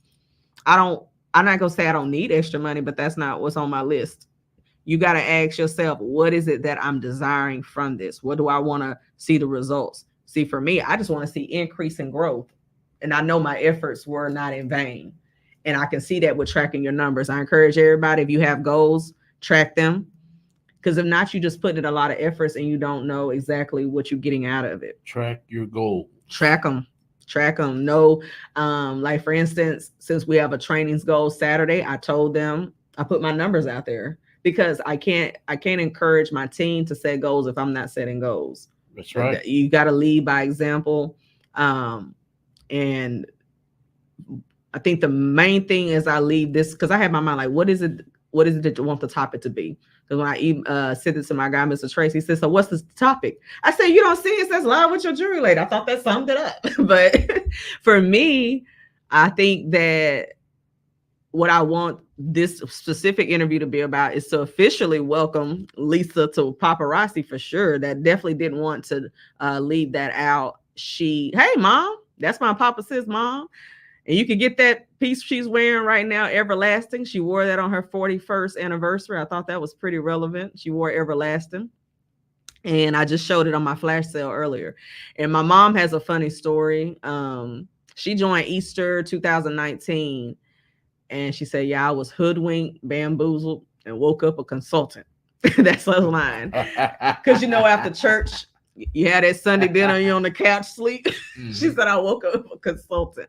I'm not going to say I don't need extra money, but that's not what's on my list. You got to ask yourself, what is it that I'm desiring from this? What do I want to see the results? See, for me, I just want to see increase in growth. And I know my efforts were not in vain. And I can see that with tracking your numbers. I encourage everybody, if you have goals, track them. Because if not, you just put in a lot of efforts and you don't know exactly what you're getting out of it. Track your goal. Track them. No, like for instance, since we have a trainings goal Saturday, I told them, I put my numbers out there, because I can't encourage my team to set goals if I'm not setting goals. That's right. You got to lead by example. And I think the main thing is I leave this, because I have my mind like, what is it that you want the topic to be? Because when I sent it to my guy, Mr. Trace, he said, so what's the topic? I said, you don't see it says live with your jewelry lady. I thought that summed it up. But for me, I think that what I want this specific interview to be about is to officially welcome Lisa to Paparazzi for sure. That definitely didn't want to leave that out. Hey, mom, that's my Papa Sis mom. And you can get that piece she's wearing right now, Everlasting. She wore that on her 41st anniversary. I thought that was pretty relevant. She wore Everlasting. And I just showed it on my flash sale earlier. And my mom has a funny story. She joined Easter 2019. And she said, yeah, I was hoodwinked, bamboozled, and woke up a consultant. That's us lying. Because after church, you had that Sunday dinner, you on the couch sleep. Mhm. She said I woke up a consultant.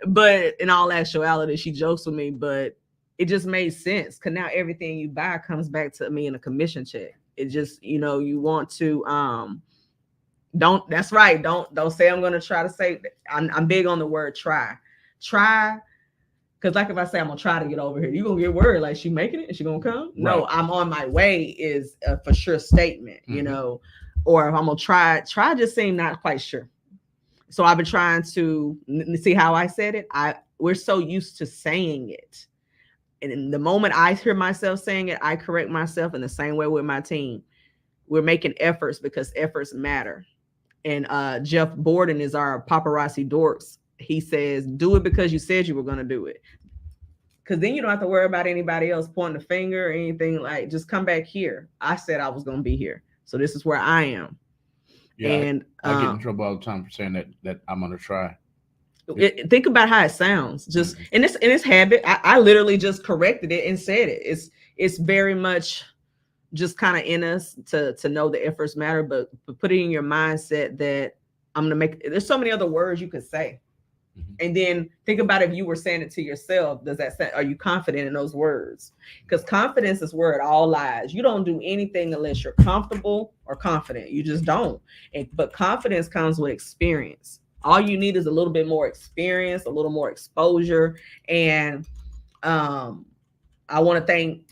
But in all actuality, she jokes with me, but it just made sense because now everything you buy comes back to me in a commission check. It just, you want to that's right. Don't say I'm gonna try to say I'm big on the word try. Try. Because like if I say I'm gonna try to get over here, you're gonna get worried like she making it and she gonna come. No, I'm on my way is a for sure statement, or if I'm gonna try just seem not quite sure. So I've been trying to see how I said it. We're so used to saying it. And in the moment I hear myself saying it, I correct myself in the same way with my team. We're making efforts because efforts matter. And Jeff Borden is our paparazzi dorks. He says, do it because you said you were going to do it. Because then you don't have to worry about anybody else pointing the finger or anything. Like, just come back here. I said I was going to be here. So this is where I am. Yeah, and I get in trouble all the time for saying that I'm going to try. Think about how it sounds. Just in this habit, I literally just corrected it and said it. It's very much just kind of in us to know the efforts matter, but put it in your mindset that I'm going to make, there's so many other words you could say. And then think about if you were saying it to yourself, are you confident in those words? Because confidence is where it all lies. You don't do anything unless you're comfortable or confident. You just don't. But confidence comes with experience. All you need is a little bit more experience, a little more exposure. And I want to thank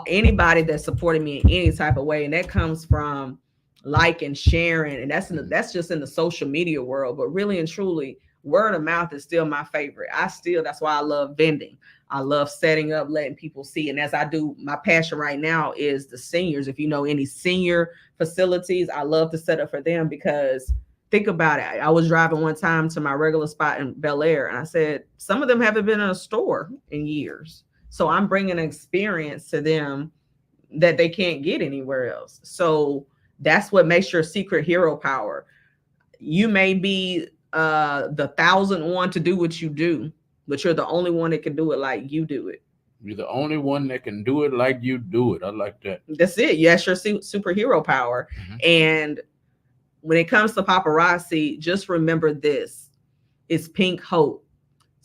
anybody that supported me in any type of way. And that comes from liking, sharing. And that's just in the social media world. But really and truly, word of mouth is still my favorite. That's why I love vending. I love setting up, letting people see. And as I do, my passion right now is the seniors. If you know any senior facilities, I love to set up for them because think about it. I was driving one time to my regular spot in Bel Air and I said, some of them haven't been in a store in years. So I'm bringing an experience to them that they can't get anywhere else. So that's what makes your secret hero power. You may be the 1,000th one to do what you do, but you're the only one that can do it like you do it. You're the only one that can do it like you do it. I like that. That's it. Yes, your superhero power. And when it comes to paparazzi, just remember this. It's pink hope.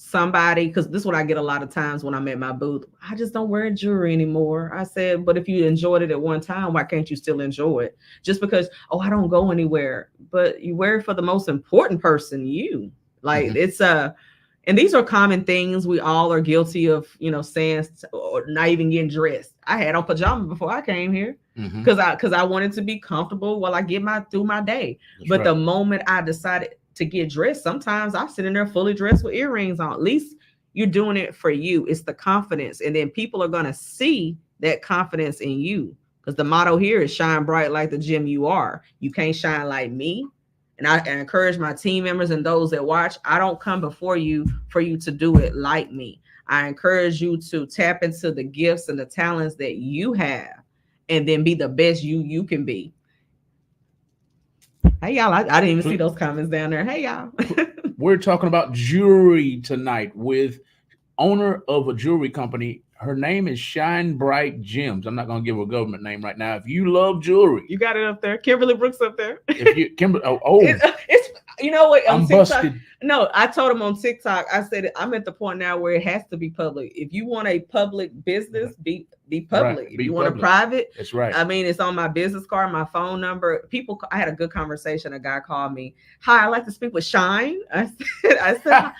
Somebody, because this is what I get a lot of times when I'm at my booth. I just don't wear jewelry anymore. I said, but if you enjoyed it at one time, why can't you still enjoy it? Just because, I don't go anywhere. But you wear it for the most important person, you. Like it's and these are common things we all are guilty of, saying or not even getting dressed. I had on pajamas before I came here because I wanted to be comfortable while I get through my day. But the moment I decided to get dressed, sometimes I sit in there fully dressed with earrings on. At least you're doing it for you. It's the confidence. And then people are going to see that confidence in you because the motto here is shine bright like the gem you are. You can't shine like me. And I encourage my team members and those that watch, I don't come before you for you to do it like me. I encourage you to tap into the gifts and the talents that you have and then be the best you can be. Hey, y'all, I didn't even see those comments down there. Hey, y'all. We're talking about jewelry tonight with owner of a jewelry company. Her name is Shine Bright Gemzz. I'm not going to give her a government name right now. If you love jewelry. You got it up there. Kimberly Brooks up there. If you, it's you know what? I'm TikTok, busted. No, I told him on TikTok, I said, I'm at the point now where it has to be public. If you want a public business, be public. Right. If you want a private, that's right. I mean, it's on my business card, my phone number. I had a good conversation. A guy called me. Hi, I'd like to speak with Shine. I said,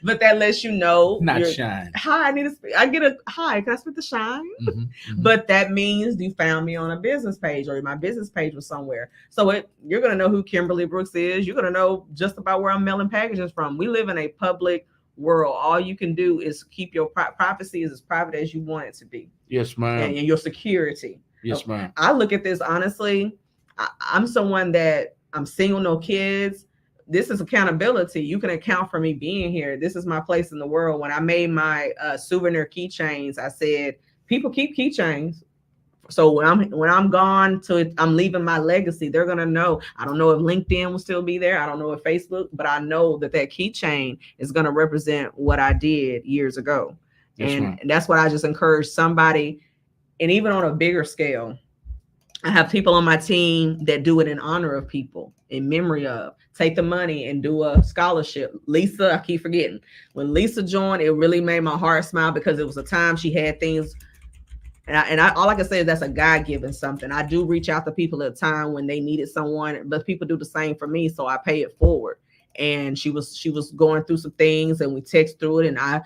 but that lets you know. Not Shine. Hi, I need to speak. I get a hi. Can I speak to Shine? But that means you found me on a business page or my business page was somewhere. So you're going to know who Kimberly Brooks is. You're going to know just about where I'm mailing packages from. We live in a public world. All you can do is keep your privacy as private as you want it to be. Yes, ma'am. And your security. Yes, ma'am. I look at this honestly. I'm someone that I'm single, no kids. This is accountability. You can account for me being here. This is my place in the world. When I made my souvenir keychains, I said, people keep keychains. So when I'm gone, I'm leaving my legacy. They're gonna know. I don't know if LinkedIn will still be there. I don't know if Facebook, but I know that keychain is gonna represent what I did years ago. And that's what I just encourage somebody. And even on a bigger scale, I have people on my team that do it in honor of people, in memory of. Take the money and do a scholarship. Lisa, I keep forgetting. When Lisa joined, it really made my heart smile because it was a time she had things. And all I can say is that's a God given something. I do reach out to people at a time when they needed someone, but people do the same for me, so I pay it forward. And she was going through some things, and we text through it. And I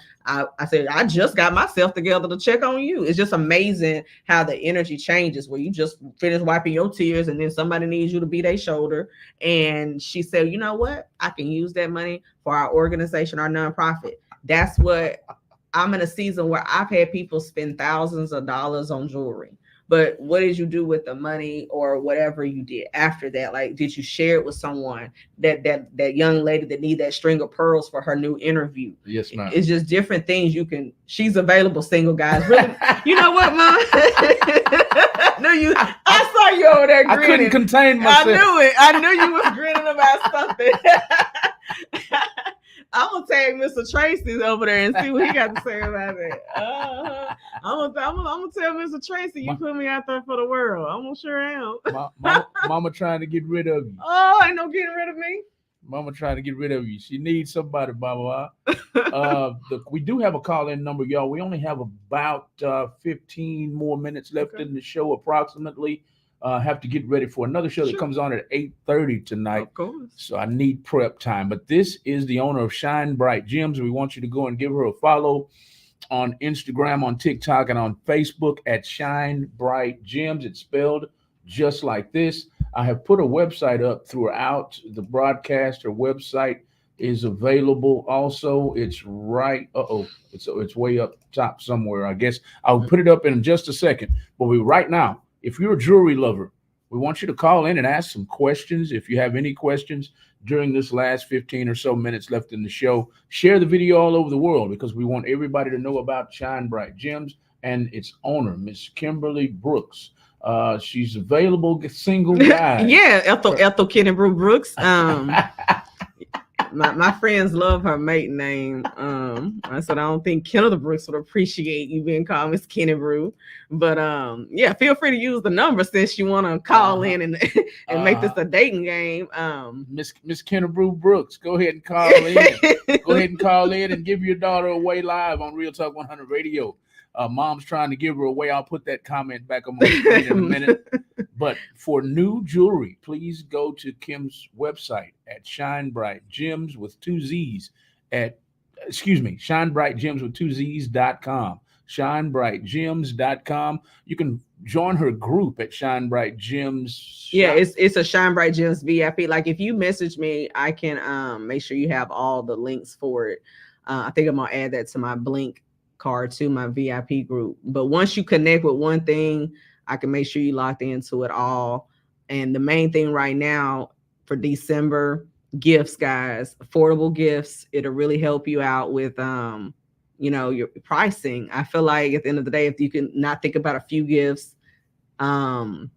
said, I just got myself together to check on you. It's just amazing how the energy changes where you just finish wiping your tears, and then somebody needs you to be their shoulder. And she said, you know what? I can use that money for our organization, our nonprofit. That's what I'm in a season where I've had people spend thousands of dollars on jewelry. But what did you do with the money or whatever you did after that? Like, did you share it with someone? That young lady that need that string of pearls for her new interview? Yes, ma'am. It's just different things you can. She's available, single guys. Really, you know what, Mom? No, you. I saw you over there grinning. I couldn't contain myself. I knew it. I knew you was grinning about something. I'm gonna tag Mr. Tracy over there and see what he got to say about it. I'm gonna tell Mr. Tracy you put me out there for the world. I'm sure am. Mama trying to get rid of you. Oh, ain't no getting rid of me. Mama trying to get rid of you. She needs somebody, Baba. We do have a call-in number, y'all. We only have about 15 more minutes left in the show, approximately. Have to get ready for another show that comes on at 8:30 tonight. Of course. So I need prep time. But this is the owner of Shine Bright Gemzz. We want you to go and give her a follow on Instagram, on TikTok, and on Facebook at Shine Bright Gemzz. It's spelled just like this. I have put a website up throughout the broadcast. Her website is available. Also, it's right. It's way up top somewhere. I guess I'll put it up in just a second. But right now, if you're a jewelry lover, we want you to call in and ask some questions. If you have any questions during this last 15 or so minutes left in the show, share the video all over the world because we want everybody to know about Shine Bright Gemzz and its owner, Miss Kimberly Brooks. She's available, single guy. Yeah, Ethel Kennebrew Brooks. My friends love her maiden name. I said I don't think Kenneth Brooks would appreciate you being called Miss Kennebrew. But yeah, feel free to use the number since you want to call in and make this a dating game. Miss Kennebrew Brooks, go ahead and call in. Go ahead and call in and give your daughter away live on Real Talk 100 Radio. Mom's trying to give her away. I'll put that comment back on my screen in a minute. But for new jewelry, please go to Kim's website at Shine Bright Gemzz with 2 Z's Shine Bright Gemzz with 2 Z's.com. ShineBrightGemzz.com. You can join her group at Shine Bright Gemzz. Yeah, it's a Shine Bright Gemzz VIP. Like if you message me, I can make sure you have all the links for it. I think I'm gonna add that to my Blink card to my VIP group. But once you connect with one thing, I can make sure you locked into it all. And the main thing right now for December, gifts, guys, affordable gifts. It'll really help you out with your pricing. I feel like at the end of the day, if you can not think about a few gifts for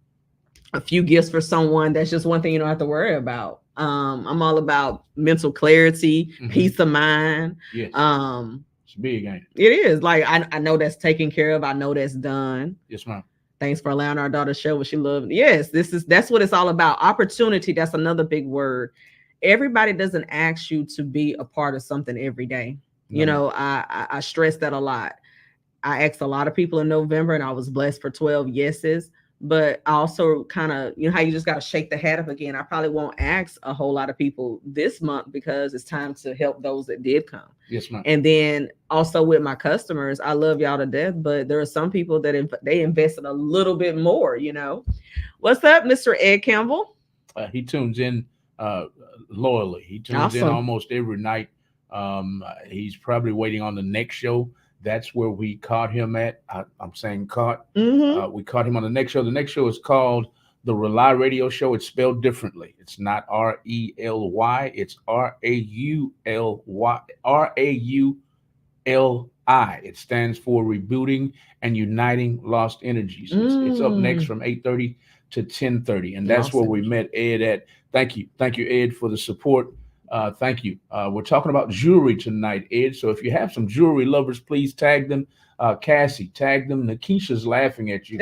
someone, that's just one thing you don't have to worry about. I'm all about mental clarity, peace of mind. Yes. It's big, ain't it? It is. Like I know that's taken care of. I know that's done. Yes, ma'am. Thanks for allowing our daughter to show what she loved. Yes, that's what it's all about. Opportunity. That's another big word. Everybody doesn't ask you to be a part of something every day. No. You know, I stress that a lot. I asked a lot of people in November and I was blessed for 12 yeses. But I also kind of, how you just got to shake the hat up again. I probably won't ask a whole lot of people this month because it's time to help those that did come. Yes, ma'am. And then also with my customers, I love y'all to death, but there are some people that they invested a little bit more, What's up, Mr. Ed Campbell? He tunes in loyally. He tunes in almost every night. He's probably waiting on the next show. That's where we caught him at. I'm saying caught. We caught him on the next show. The next show is called The Rely Radio Show. It's spelled differently. It's not R-E-L-Y. It's R-A-U-L-Y. R-A-U-L-I. It stands for Rebooting and Uniting Lost Energies. It's up next from 8:30 to 10:30. And that's where we met Ed at. Thank you. Thank you, Ed, for the support. Thank you. We're talking about jewelry tonight, Ed. So if you have some jewelry lovers, please tag them Cassie, tag them. Nakisha's laughing at you.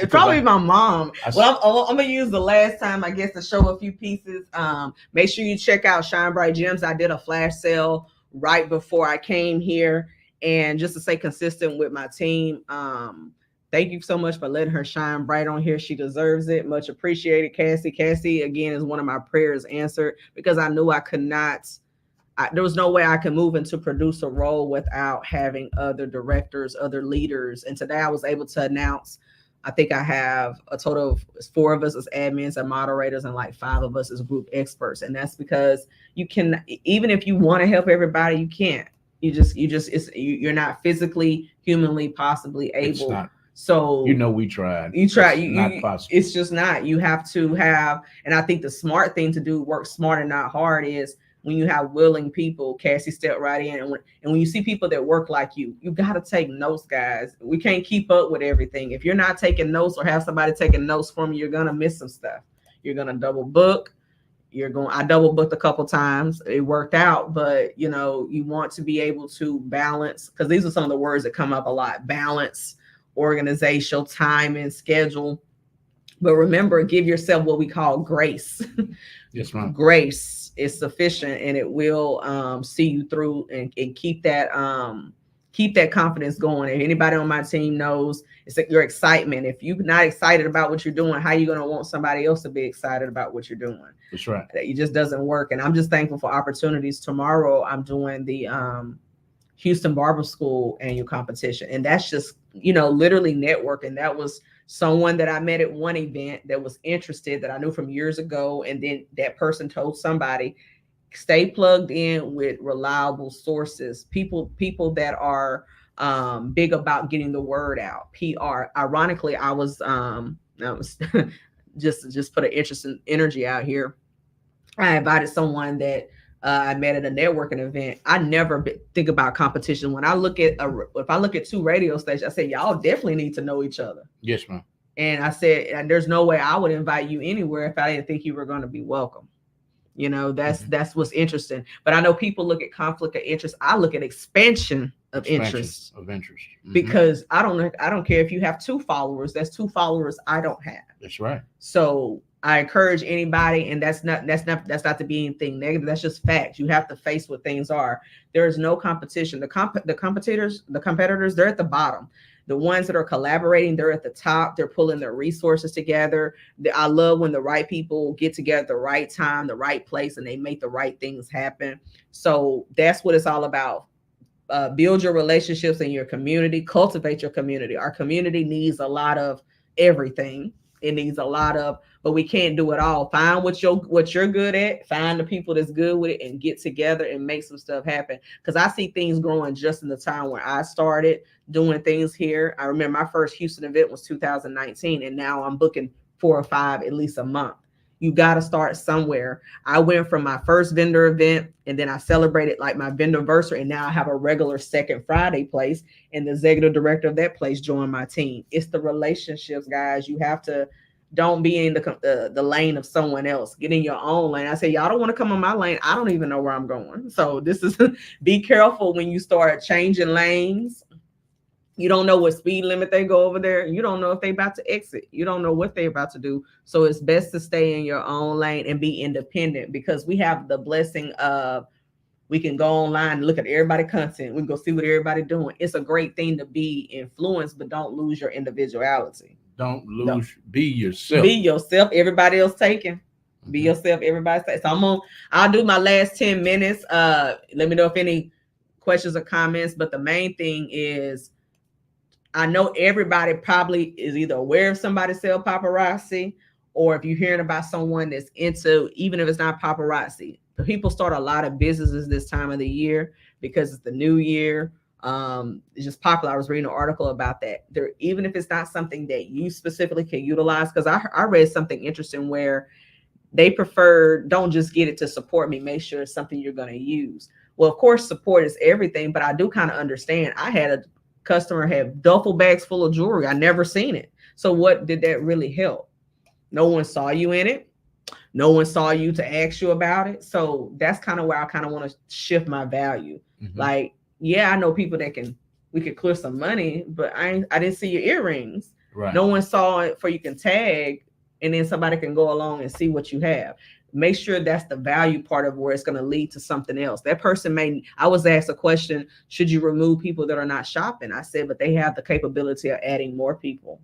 Probably my mom. I Well, I'm gonna use the last time, I guess, to show a few pieces. Make sure you check out Shine Bright Gems. I did a flash sale right before I came here, and just to stay consistent with my team. Thank you so much for letting her shine bright on here. She deserves it. Much appreciated, Cassie. Cassie, again, is one of my prayers answered, because I knew I could not. There was no way I could move into producer role without having other directors, other leaders. And today I was able to announce, I think I have a total of 4 of us as admins and moderators, and like 5 of us as group experts. And that's because you can, even if you want to help everybody, you can't. You're not physically, humanly, possibly able. It's not. So we tried. You try. It's not possible. It's just not. You have to have, and I think the smart thing to do, work smart and not hard, is when you have willing people. Cassie stepped right in, and when you see people that work like you got to take notes, guys. We can't keep up with everything. If you're not taking notes or have somebody taking notes from you, you're gonna miss some stuff. You're gonna double book. I double booked a couple times. It worked out, but you want to be able to balance, because these are some of the words that come up a lot: balance, organizational, time, and schedule. But remember, give yourself what we call grace. Yes, ma'am. Grace is sufficient, and it will see you through and keep that confidence going. If anybody on my team knows, it's like your excitement. If you're not excited about what you're doing, how are you going to want somebody else to be excited about what you're doing? That's right. It just doesn't work. And I'm just thankful for opportunities. Tomorrow, I'm doing the Houston Barber School annual competition, and that's just literally networking. That was someone that I met at one event that was interested, that I knew from years ago, and then that person told somebody. Stay plugged in with reliable sources, people that are big about getting the word out. PR. Ironically, I was just put an interesting energy out here. I invited someone that I met at a networking event. I never think about competition. When I look at if I look at 2 radio stations, I say y'all definitely need to know each other. Yes, ma'am. And I said, and there's no way I would invite you anywhere if I didn't think you were going to be welcome. That's what's interesting. But I know people look at conflict of interest. I look at expansion of interest. Mm-hmm. Because I don't care if you have 2 followers. That's 2 followers I don't have. That's right. So I encourage anybody, and that's not to be anything negative. That's just facts. You have to face what things are. There is no competition. The competitors, they're at the bottom. The ones that are collaborating, they're at the top. They're pulling their resources together. I love when the right people get together at the right time, the right place, and they make the right things happen. So that's what it's all about. Build your relationships in your community. Cultivate your community. Our community needs a lot of everything. It needs a lot of, but we can't do it all. Find what you're good at. Find the people that's good with it, and get together and make some stuff happen. Because I see things growing just in the time where I started doing things here. I remember my first Houston event was 2019, and now I'm booking 4 or 5 at least a month. You got to start somewhere. I went from my first vendor event, and then I celebrated like my vendor anniversary, and now I have a regular second Friday place, and the executive director of that place joined my team. It's the relationships, guys. You have to, don't be in the lane of someone else. Get in your own lane. I say, y'all don't want to come on my lane. I don't even know where I'm going. So this is, be careful when you start changing lanes. You don't know what speed limit they go over there. You don't know if they about to exit. You don't know what they're about to do. So it's best to stay in your own lane and be independent, because we have the blessing of, we can go online and look at everybody's content. We can go see what everybody's doing. It's a great thing to be influenced, but don't lose your individuality. Be yourself. Be yourself. Everybody else taken. Be yourself. Everybody's taken. So I'll do my last 10 minutes. Let me know if any questions or comments. But the main thing is, I know everybody probably is either aware of somebody sell paparazzi, or if you're hearing about someone that's into, even if it's not paparazzi, people start a lot of businesses this time of the year because it's the new year. It's just popular. I was reading an article about that. There, even if it's not something that you specifically can utilize, because I read something interesting where they prefer, don't just get it to support me, make sure it's something you're going to use. Well, of course, support is everything, but I do kind of understand. I had a customer have duffel bags full of jewelry. I never seen it. So what did that really help? No one saw you in it. No one saw you to ask you about it. So that's kind of where I kind of want to shift my value. Like, yeah, I know people that can we could clear some money, but I didn't see your earrings. Right. No one saw it for you can tag, and then somebody can go along and see what you have. Make sure that's the value part of where it's going to lead to something else. That person I was asked a question, should you remove people that are not shopping? I said, but they have the capability of adding more people.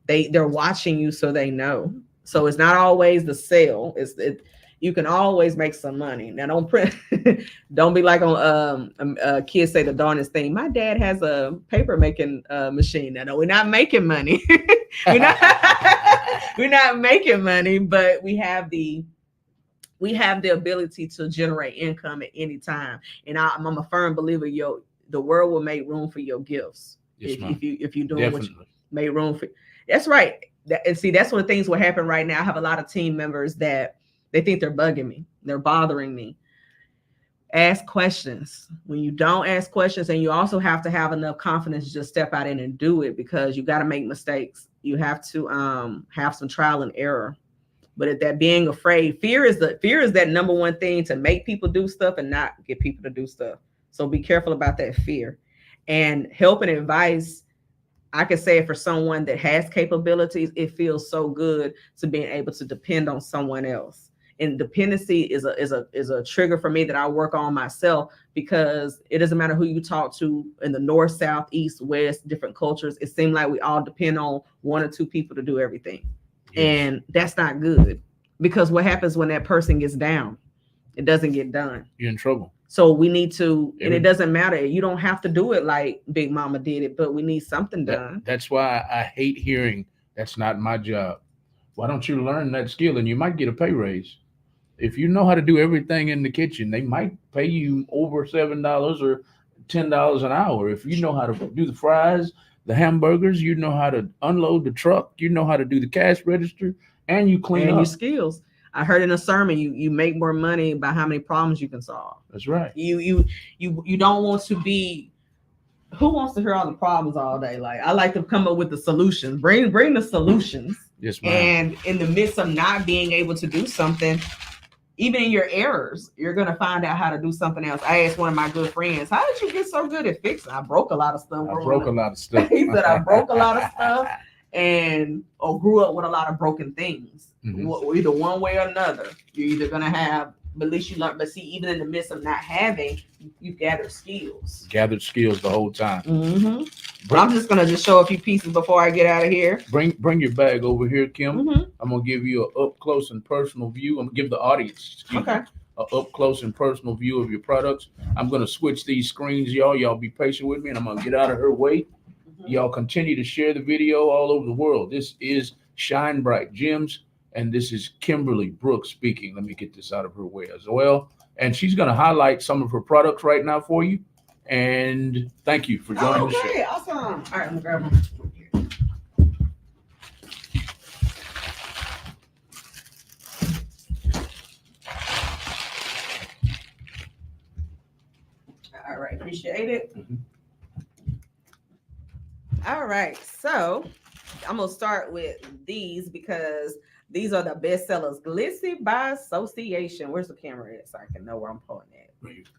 They're watching you, so they know. So it's not always the sale. You can always make some money. Now don't don't be like on kids say the darnest thing. My dad has a paper making machine. Now, no, we're not making money. we're not making money, but we have the ability to generate income at any time. And I'm a firm believer, the world will make room for your gifts. Yes, if you're doing what you made room for. That's right. And see, that's one of the things will happen right now. I have a lot of team members that they think they're bugging me. They're bothering me. Ask questions. When you don't ask questions, and you also have to have enough confidence to just step out in and do it, because you got to make mistakes. You have to have some trial and error. But at that being afraid, fear is that number one thing to make people do stuff and not get people to do stuff. So be careful about that fear. And help and advice, I can say it for someone that has capabilities, it feels so good to being able to depend on someone else. And dependency is a trigger for me that I work on myself, because it doesn't matter who you talk to in the north, south, east, west, different cultures. It seems like we all depend on one or two people to do everything. Yes. And that's not good, because what happens when that person gets down? It doesn't get done. You're in trouble. So we need to, and it doesn't matter. You don't have to do it like Big Mama did it, but we need something done. That's why I hate hearing that's not my job. Why don't you learn that skill, and you might get a pay raise? If you know how to do everything in the kitchen, they might pay you over $7 or $10 an hour. If you know how to do the fries, the hamburgers, you know how to unload the truck, you know how to do the cash register, and you clean up. Your skills. I heard in a sermon, you make more money by how many problems you can solve. That's right. You don't want to be. Who wants to hear all the problems all day? Like, I like to come up with the solutions. Bring the solutions. Yes, ma'am. And in the midst of not being able to do something, even in your errors, you're gonna find out how to do something else. I asked one of my good friends, "How did you get so good at fixing?" I broke a lot of stuff. He said, "I broke a lot of stuff, or grew up with a lot of broken things." Mm-hmm. Either one way or another, you're either gonna have. But at least you learn. But see, even in the midst of not having, you gather skills. Gathered skills the whole time. Mm-hmm. But I'm just gonna show a few pieces before I get out of here. Bring your bag over here, Kim. Mm-hmm. I'm gonna give you an up close and personal view. I'm gonna give the audience an up close and personal view of your products. I'm gonna switch these screens, y'all. Y'all be patient with me, and I'm gonna get out of her way. Mm-hmm. Y'all continue to share the video all over the world. This is Shine Bright Gemzz. And this is Kimberly Brooks speaking. Let me get this out of her way as well. And she's going to highlight some of her products right now for you. And thank you for joining the show. Okay, awesome. All right, I'm going to grab one. All right, appreciate it. Mm-hmm. All right, so I'm going to start with these because these are the best sellers. Glitzy by Association. Where's the camera at so I can know where I'm pulling at?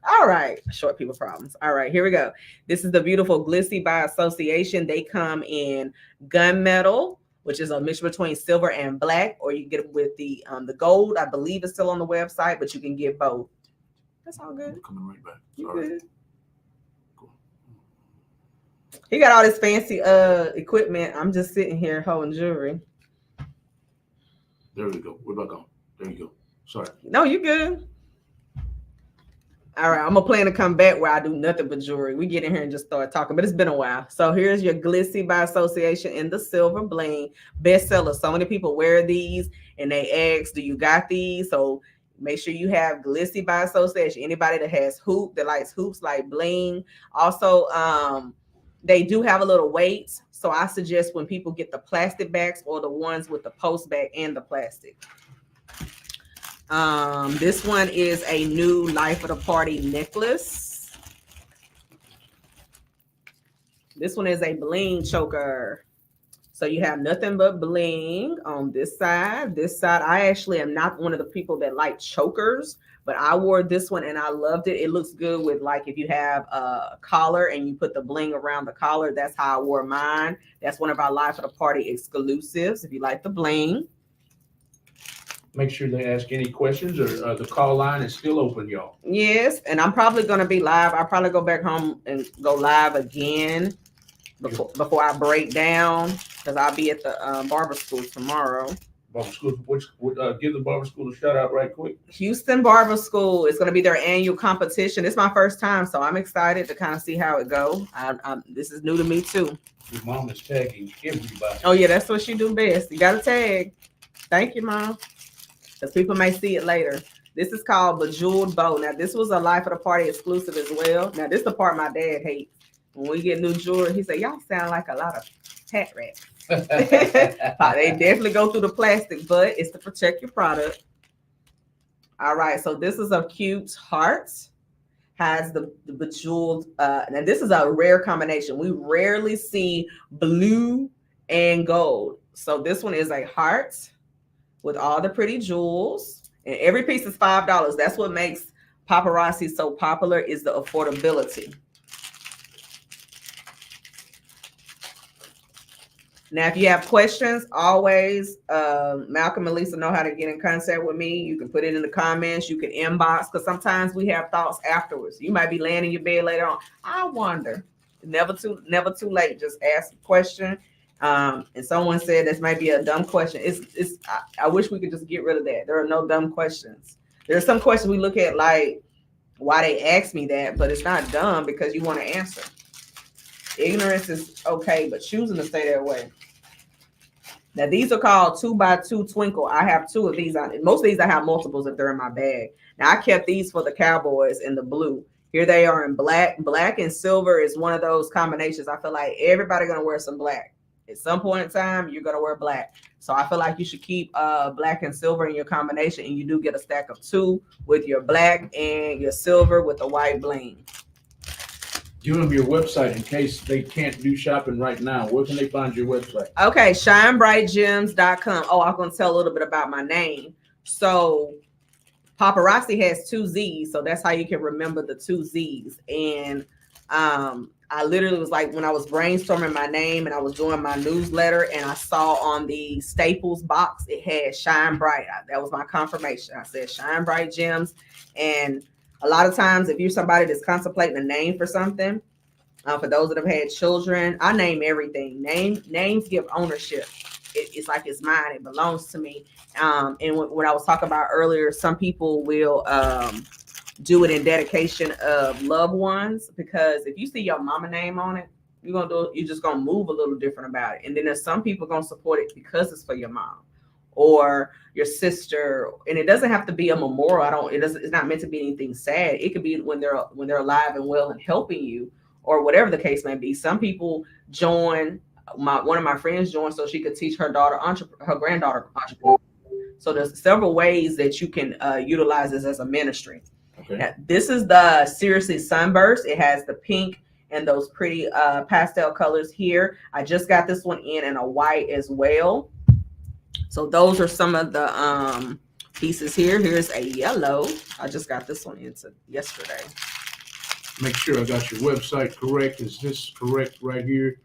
All right. Short people problems. All right, here we go. This is the beautiful Glitzy by Association. They come in gunmetal, which is a mixture between silver and black, or you can get it with the gold. I believe it's still on the website, but you can get both. That's all good. I'm coming right back. You good. Cool. He got all this fancy equipment. I'm just sitting here holding jewelry. There we go. We're back on. There you go. Sorry. No, you good. All right. I'm going to plan to come back where I do nothing but jewelry. We get in here and just start talking, but it's been a while. So here's your Glitzy by Association in the silver bling bestseller. So many people wear these and they ask, do you got these? So make sure you have Glitzy by Association. Anybody that has that likes hoops, like bling. Also, they do have a little weight. So I suggest when people get the plastic bags or the ones with the post bag and the plastic. This one is a new Life of the Party necklace. This one is a bling choker. So you have nothing but bling on this side. This side, I actually am not one of the people that like chokers, but I wore this one and I loved it. It looks good with like if you have a collar and you put the bling around the collar. That's how I wore mine. That's one of our Live for the Party exclusives. If you like the bling. Make sure they ask any questions, or the call line is still open, y'all. Yes, and I'm probably going to be live. I'll probably go back home and go live again before I break down, because I'll be at the barber school tomorrow. Barber school, give the barber school a shout out right quick. Houston Barber School is going to be their annual competition. It's my first time, so I'm excited to kind of see how it goes. This is new to me too. Your mom is tagging everybody. Oh yeah, that's what she do best. You got to tag. Thank you, Mom. Because people may see it later. This is called Bejeweled Bow. Now, this was a Life of the Party exclusive as well. Now, this is the part my dad hates. When we get new jewelry, he said, y'all sound like a lot of hat rats. They definitely go through the plastic, but it's to protect your product. All right, so this is a cute heart. Has the bejeweled. Now, this is a rare combination. We rarely see blue and gold. So this one is a heart with all the pretty jewels, and every piece is $5. That's what makes paparazzi so popular, is the affordability. Now, if you have questions, always Malcolm and Lisa know how to get in contact with me. You can put it in the comments. You can inbox, because sometimes we have thoughts afterwards. You might be laying in your bed later on. I wonder. Never too late. Just ask a question. And someone said this might be a dumb question. I wish we could just get rid of that. There are no dumb questions. There are some questions we look at like why they asked me that, but it's not dumb because you want to answer. Ignorance is okay, but choosing to stay that way. Now, these are called 2x2 Twinkle. I have two of these on. Most of these I have multiples if they're in my bag. Now, I kept these for the Cowboys in the blue. Here they are in black. Black and silver is one of those combinations. I feel like everybody's going to wear some black. At some point in time, you're going to wear black. So I feel like you should keep black and silver in your combination, and you do get a stack of two with your black and your silver with the white bling. Give them your website in case they can't do shopping right now. Where can they find your website? Okay, shinebrightgems.com. Oh, I'm going to tell a little bit about my name. So paparazzi has two Z's, so that's how you can remember the two Z's. And I literally was like, when I was brainstorming my name and I was doing my newsletter, and I saw on the Staples box, it had Shine Bright. That was my confirmation. I said Shine Bright Gems. And a lot of times, if you're somebody that's contemplating a name for something, for those that have had children, I name everything. Names give ownership. It's like it's mine. It belongs to me. And what I was talking about earlier, some people will do it in dedication of loved ones, because if you see your mama name on it, you're just gonna move a little different about it. And then there's some people gonna support it because it's for your mom or your sister, and it doesn't have to be a memorial. It's not meant to be anything sad. It could be when they're alive and well and helping you, or whatever the case may be. Some people join. One of my friends joined so she could teach her granddaughter entrepreneur. So there's several ways that you can utilize this as a ministry. Okay. Now, this is the Seriously Sunburst. It has the pink and those pretty pastel colors here. I just got this one in a white as well. So those are some of the pieces here. Here's a yellow. I just got this one into yesterday. Make sure I got your website correct. Is this correct right here?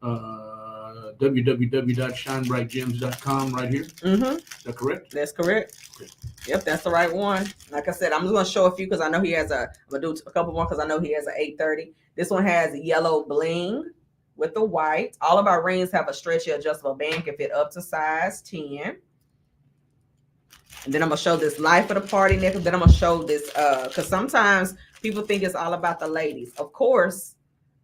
www.shinebrightgems.com right here. Mm-hmm. Is that correct? That's correct. Okay. Yep, that's the right one. Like I said, I'm just going to show a few because I know he has I'm going to do a couple more because I know he has an 830. This one has yellow bling with the white. All of our rings have a stretchy adjustable band, can fit up to size 10. And then I'm going to show this Life of the Party necklace. Then I'm going to show this because sometimes people think it's all about the ladies. Of course,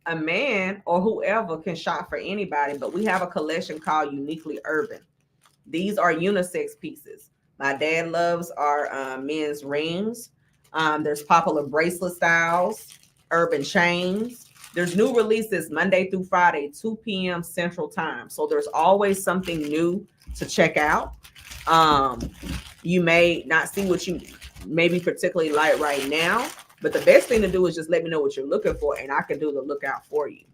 a man or whoever can shop for anybody, but we have a collection called Uniquely Urban. These are unisex pieces. My dad loves our men's rings. There's popular bracelet styles, urban chains. There's new releases Monday through Friday, 2 p.m. Central Time. So there's always something new to check out. You may not see what you maybe particularly like right now, but the best thing to do is just let me know what you're looking for, and I can do the lookout for you.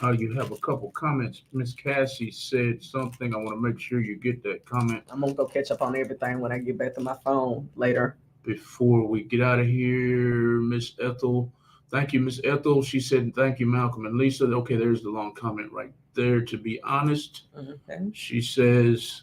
You have a couple comments. Miss Cassie said something. I want to make sure you get that comment I'm gonna go catch up on everything when I get back to my phone later. before we get out of here. Miss Ethel, thank you, Miss Ethel. She said, thank you, Malcolm and Lisa. Okay, there's the long comment right there. To be honest, Okay. she says,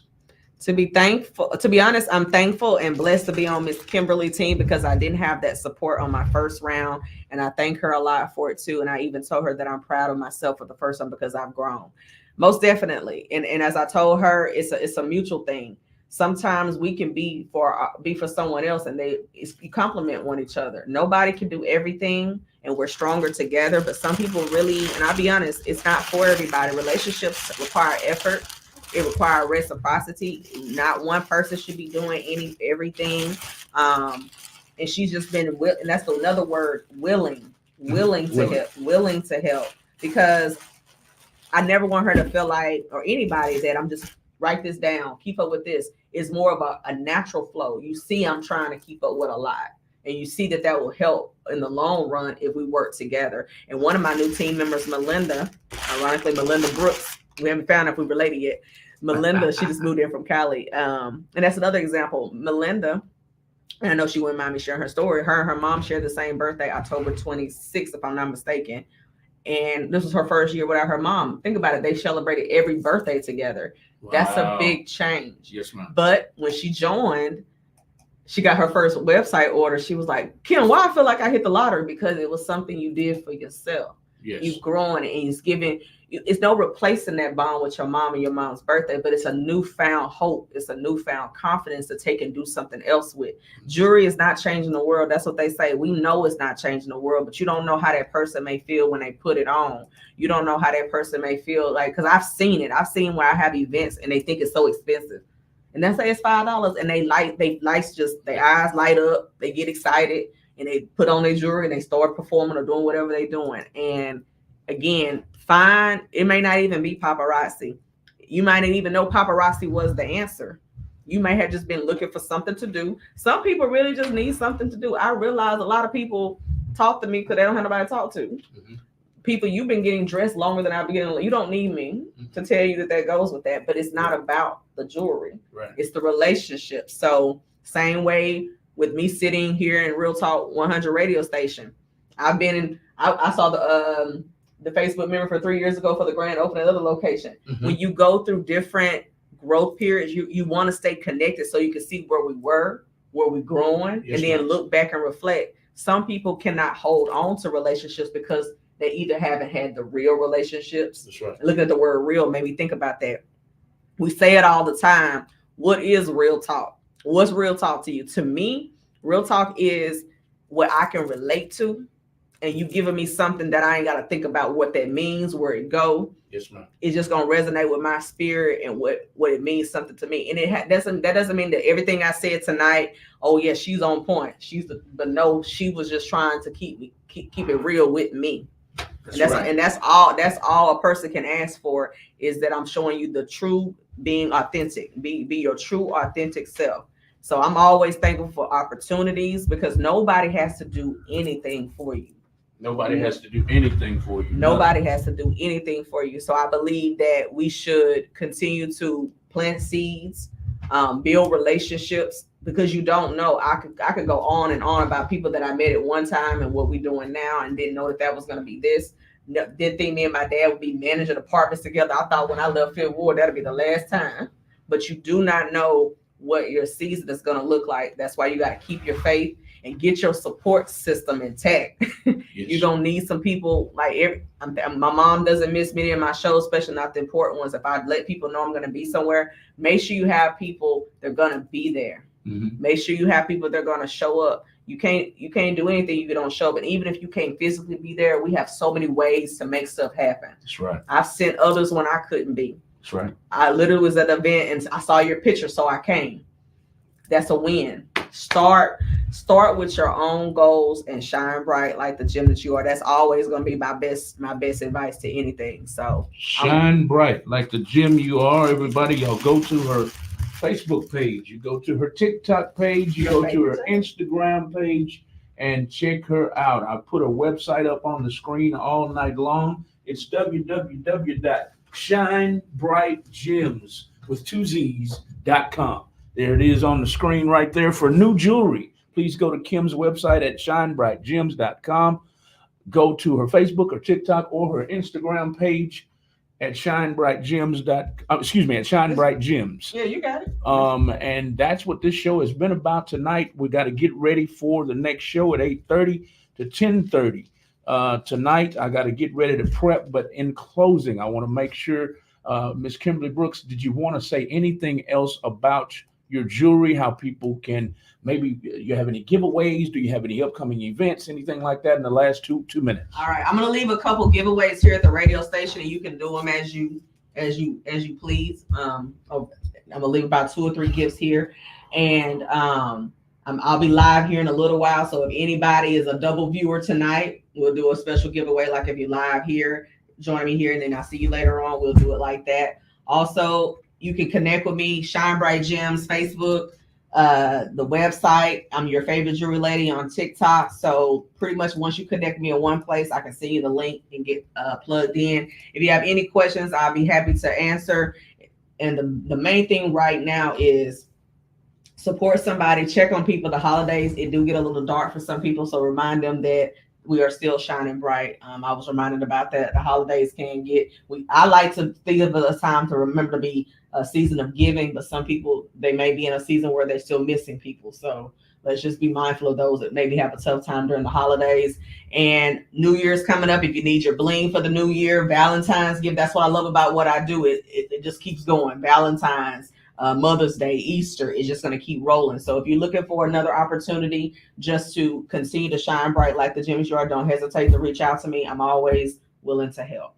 To be honest, I'm thankful and blessed to be on Miss Kimberly team because I didn't have that support on my first round. And I thank her a lot for it too. And I even told her that I'm proud of myself for the first one because I've grown. Most definitely. And as I told her, it's a mutual thing. Sometimes we can be for someone else and you complement one each other. Nobody can do everything and we're stronger together. But some people really, and I'll be honest, it's not for everybody. Relationships require effort. It requires reciprocity. Not one person should be doing everything. And she's just been and that's another word, willing to help. Because I never want her to feel like, or anybody, that I'm just write this down, keep up with this. It's more of a natural flow. You see, I'm trying to keep up with a lot. And you see that will help in the long run if we work together. And one of my new team members, Melinda, ironically, Melinda Brooks, we haven't found out if we related yet. Melinda, she just moved in from Cali. And that's another example. Melinda, and I know she wouldn't mind me sharing her story. Her and her mom shared the same birthday, October 26th, if I'm not mistaken. And this was her first year without her mom. Think about it. They celebrated every birthday together. Wow. That's a big change. Yes, ma'am. But when she joined, she got her first website order. She was like, Kim, why I feel like I hit the lottery? Because it was something you did for yourself. Yes. You've grown and it's giving. It's no replacing that bond with your mom and your mom's birthday, but it's a newfound hope. It's a newfound confidence to take and do something else with. Jewelry is not changing the world. That's what they say. We know it's not changing the world, but you don't know how that person may feel when they put it on. You don't know how that person may feel like, because I've seen it. I've seen where I have events and they think it's so expensive. And they say it's $5 and their eyes light up, they get excited and they put on their jewelry and they start performing or doing whatever they're doing. And again, it may not even be paparazzi. You might not even know paparazzi was the answer. You may have just been looking for something to do. Some people really just need something to do. I realize a lot of people talk to me because they don't have nobody to talk to. Mm-hmm. People, you've been getting dressed longer than I've been getting. You don't need me to tell you that goes with that. But it's not about the jewelry. Right. It's the relationship. So same way with me sitting here in Real Talk 100 radio station. I saw the Facebook member for 3 years ago for the grand opening of the location. Mm-hmm. When you go through different growth periods, you want to stay connected so you can see where we were, where we're growing, yes, and then look back and reflect. Some people cannot hold on to relationships because they either haven't had the real relationships. That's right. Looking at the word real made me think about that. We say it all the time. What is real talk? What's real talk to you? To me, real talk is what I can relate to. And you giving me something that I ain't got to think about what that means, where it go. Yes, ma'am. It's just going to resonate with my spirit and what it means something to me. And that doesn't mean that everything I said tonight, oh yeah, she's on point. But no, she was just trying to keep it real with me. And that's all a person can ask for, is that I'm showing you the true being authentic, be your true authentic self. So I'm always thankful for opportunities because nobody has to do anything for you. Nobody has to do anything for you. Nobody has to do anything for you. So I believe that we should continue to plant seeds, build relationships, because you don't know. I could go on and on about people that I met at one time and what we're doing now and didn't know that was going to be this. Didn't think me and my dad would be managing apartments together. I thought when I left Fifth Ward, that'll be the last time. But you do not know what your season is going to look like. That's why you got to keep your faith and get your support system intact. Yes. You're going to need some people like my mom doesn't miss many of my shows, especially not the important ones. If I let people know I'm going to be somewhere, make sure you have people that are going to be there. Mm-hmm. Make sure you have people that are going to show up. You can't do anything if you don't show up. And even if you can't physically be there, we have so many ways to make stuff happen. That's right. I've sent others when I couldn't be. That's right. I literally was at an event and I saw your picture, so I came. That's a win. Start with your own goals and shine bright like the gem that you are. That's always going to be my best advice to anything. So shine bright like the gem you are. Everybody, y'all go to her Facebook page. You go to her TikTok page. You go to her Instagram page and check her out. I put her website up on the screen all night long. It's www.shinebrightgems with two Z's.com. There it is on the screen right there for new jewelry. Please go to Kim's website at shinebrightgems.com. Go to her Facebook or TikTok or her Instagram page at shinebrightgems. Excuse me, at shinebrightgems. Yeah, you got it. And that's what this show has been about tonight. We got to get ready for the next show at 8:30 to 10:30. Tonight, I got to get ready to prep. But in closing, I want to make sure, Miss Kimberly Brooks, did you want to say anything else about your jewelry? How people can maybe you have any giveaways? Do you have any upcoming events? Anything like that in the last two minutes? All right, I'm gonna leave a couple giveaways here at the radio station, and you can do them as you please. I'm gonna leave about 2 or 3 gifts here, and I'll be live here in a little while. So if anybody is a double viewer tonight, we'll do a special giveaway. Like if you're live here, join me here, and then I'll see you later on. We'll do it like that. Also, you can connect with me, Shine Bright Gems, Facebook, the website. I'm your favorite jewelry lady on TikTok. So pretty much once you connect me in one place, I can send you the link and get plugged in. If you have any questions, I'll be happy to answer. And the main thing right now is support somebody, check on people. The holidays, it do get a little dark for some people. So remind them that we are still shining bright. I was reminded about that. The holidays can get, I like to think of it as a time to remember to be a season of giving, but some people, they may be in a season where they're still missing people. So let's just be mindful of those that maybe have a tough time during the holidays. And New Year's coming up. If you need your bling for the new year, Valentine's gift. That's what I love about what I do. It just keeps going. Valentine's, Mother's Day, Easter is just going to keep rolling. So if you're looking for another opportunity just to continue to shine bright like the Gemzz Yard, don't hesitate to reach out to me. I'm always willing to help.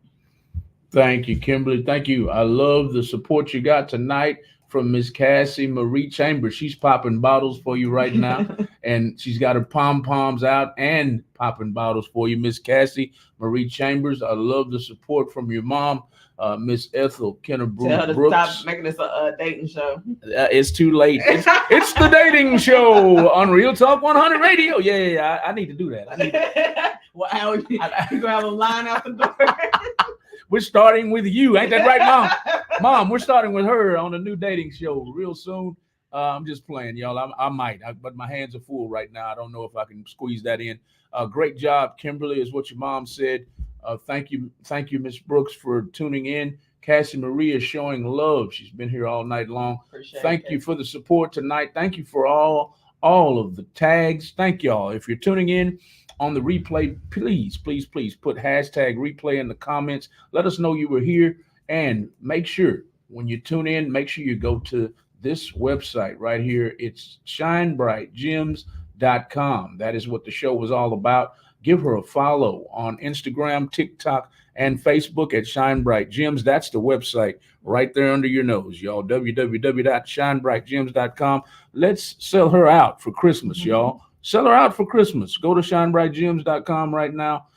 Thank you, Kimberly. Thank you. I love the support you got tonight from Miss Cassie Marie Chambers. She's popping bottles for you right now, and she's got her pom-poms out and popping bottles for you, Miss Cassie Marie Chambers. I love the support from your mom, Miss Ethel Kennebrooke Tell her to Brooks. stop making this a dating show. It's too late. It's the dating show on Real Talk 100 Radio. Yeah, I need to do that. I need to. Well, how you gonna have a line out the door? We're starting with you. Ain't that right, Mom? Mom, we're starting with her on a new dating show real soon. I'm just playing, y'all. I might, but my hands are full right now. I don't know if I can squeeze that in. Great job, Kimberly, is what your mom said. Thank you, Miss Brooks, for tuning in. Cassie Marie is showing love. She's been here all night long. Thank you for the support tonight. Thank you for all of the tags. Thank y'all. If you're tuning in on the replay, please put hashtag replay in the comments. Let us know you were here, and make sure when you tune in, make sure you go to this website right here. It's shinebrightgems.com. That is what the show was all about. Give her a follow on Instagram, TikTok, and Facebook at Shine Bright Gems. That's the website right there under your nose, y'all. www.shinebrightgems.com. Let's sell her out for Christmas, y'all. Sell her out for Christmas. Go to shinebrightgems.com right now.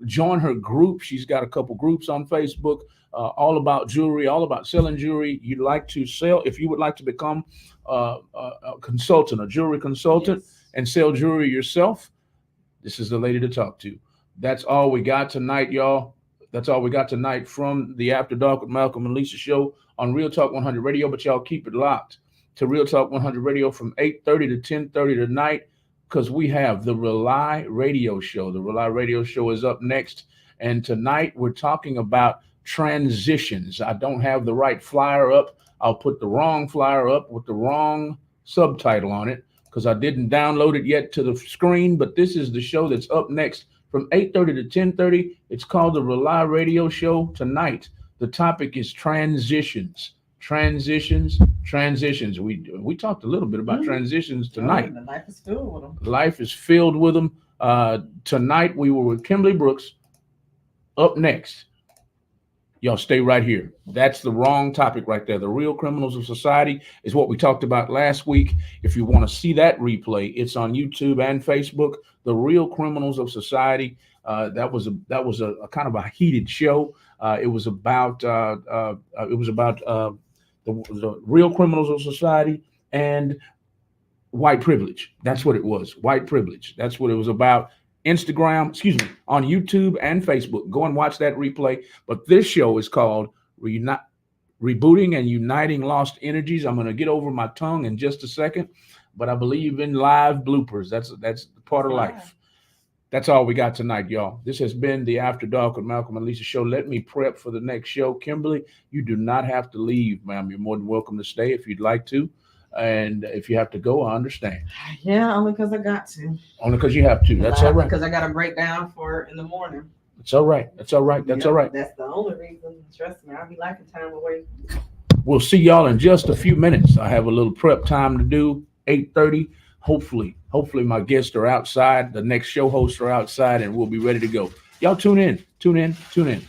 Join her group. She's got a couple groups on Facebook, all about jewelry, all about selling jewelry. You'd like to sell, if you would like to become a consultant, a jewelry consultant, and sell jewelry yourself, this is the lady to talk to. That's all we got tonight, y'all. That's all we got tonight from the After Dark with Malcolm and Lisa show on Real Talk 100 Radio. But y'all keep it locked to Real Talk 100 Radio from 8:30 to 10:30 tonight, because we have the Rely Radio Show. The Rely Radio Show is up next. And tonight we're talking about transitions. I don't have the right flyer up. I'll put the wrong flyer up with the wrong subtitle on it because I didn't download it yet to the screen. But this is the show that's up next from 8:30 to 10:30. It's called the Rely Radio Show. Tonight, the topic is transitions. Transitions. We talked a little bit about transitions tonight. Life is filled with them. Life is filled with them. Tonight we were with Kimberly Brooks. Up next, y'all stay right here. That's the wrong topic right there. The real criminals of society is what we talked about last week. If you want to see that replay, it's on YouTube and Facebook. The real criminals of society. That was a kind of a heated show. It was about the real criminals of society and white privilege. That's what it was. White privilege. That's what it was about. Instagram, excuse me, on YouTube and Facebook. Go and watch that replay. But this show is called Rebooting and Uniting Lost Energies. I'm going to get over my tongue in just a second, but I believe in live bloopers. That's part of life. That's all we got tonight, y'all. This has been the After Dark with Malcolm and Lisa show. Let me prep for the next show. Kimberly, you do not have to leave, ma'am. You're more than welcome to stay if you'd like to. And if you have to go, I understand. Yeah, only because I got to. Only because you have to. That's all right. Because I got to break down for in the morning. It's all right. That's all right. That's all right. That's the only reason. Trust me, I'll be liking time away. We'll see y'all in just a few minutes. I have a little prep time to do. 8:30. Hopefully my guests are outside. The next show hosts are outside, and we'll be ready to go. Y'all tune in. Tune in. Tune in.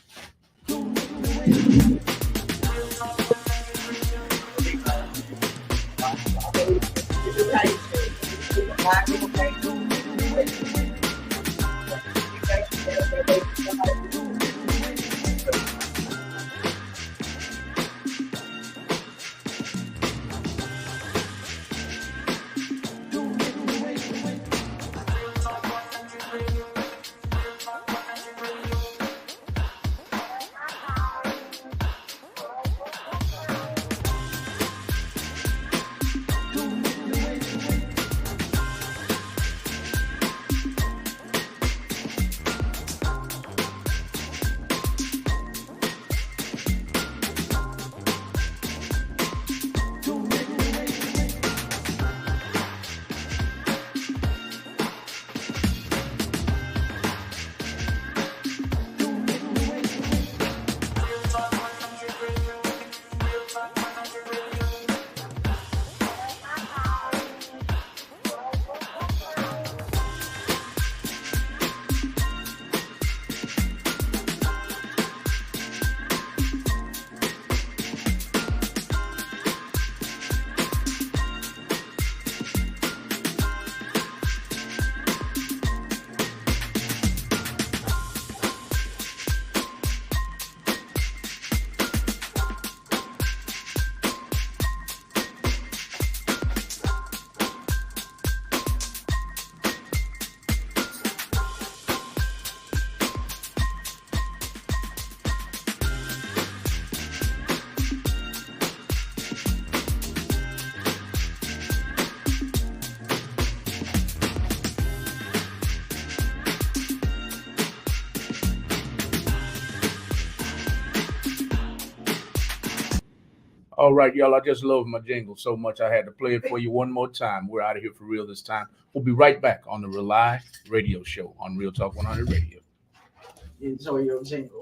All right, y'all. I just love my jingle so much I had to play it for you one more time. We're out of here for real this time. We'll be right back on the Rely Radio Show on Real Talk 100 Radio. Enjoy your jingle.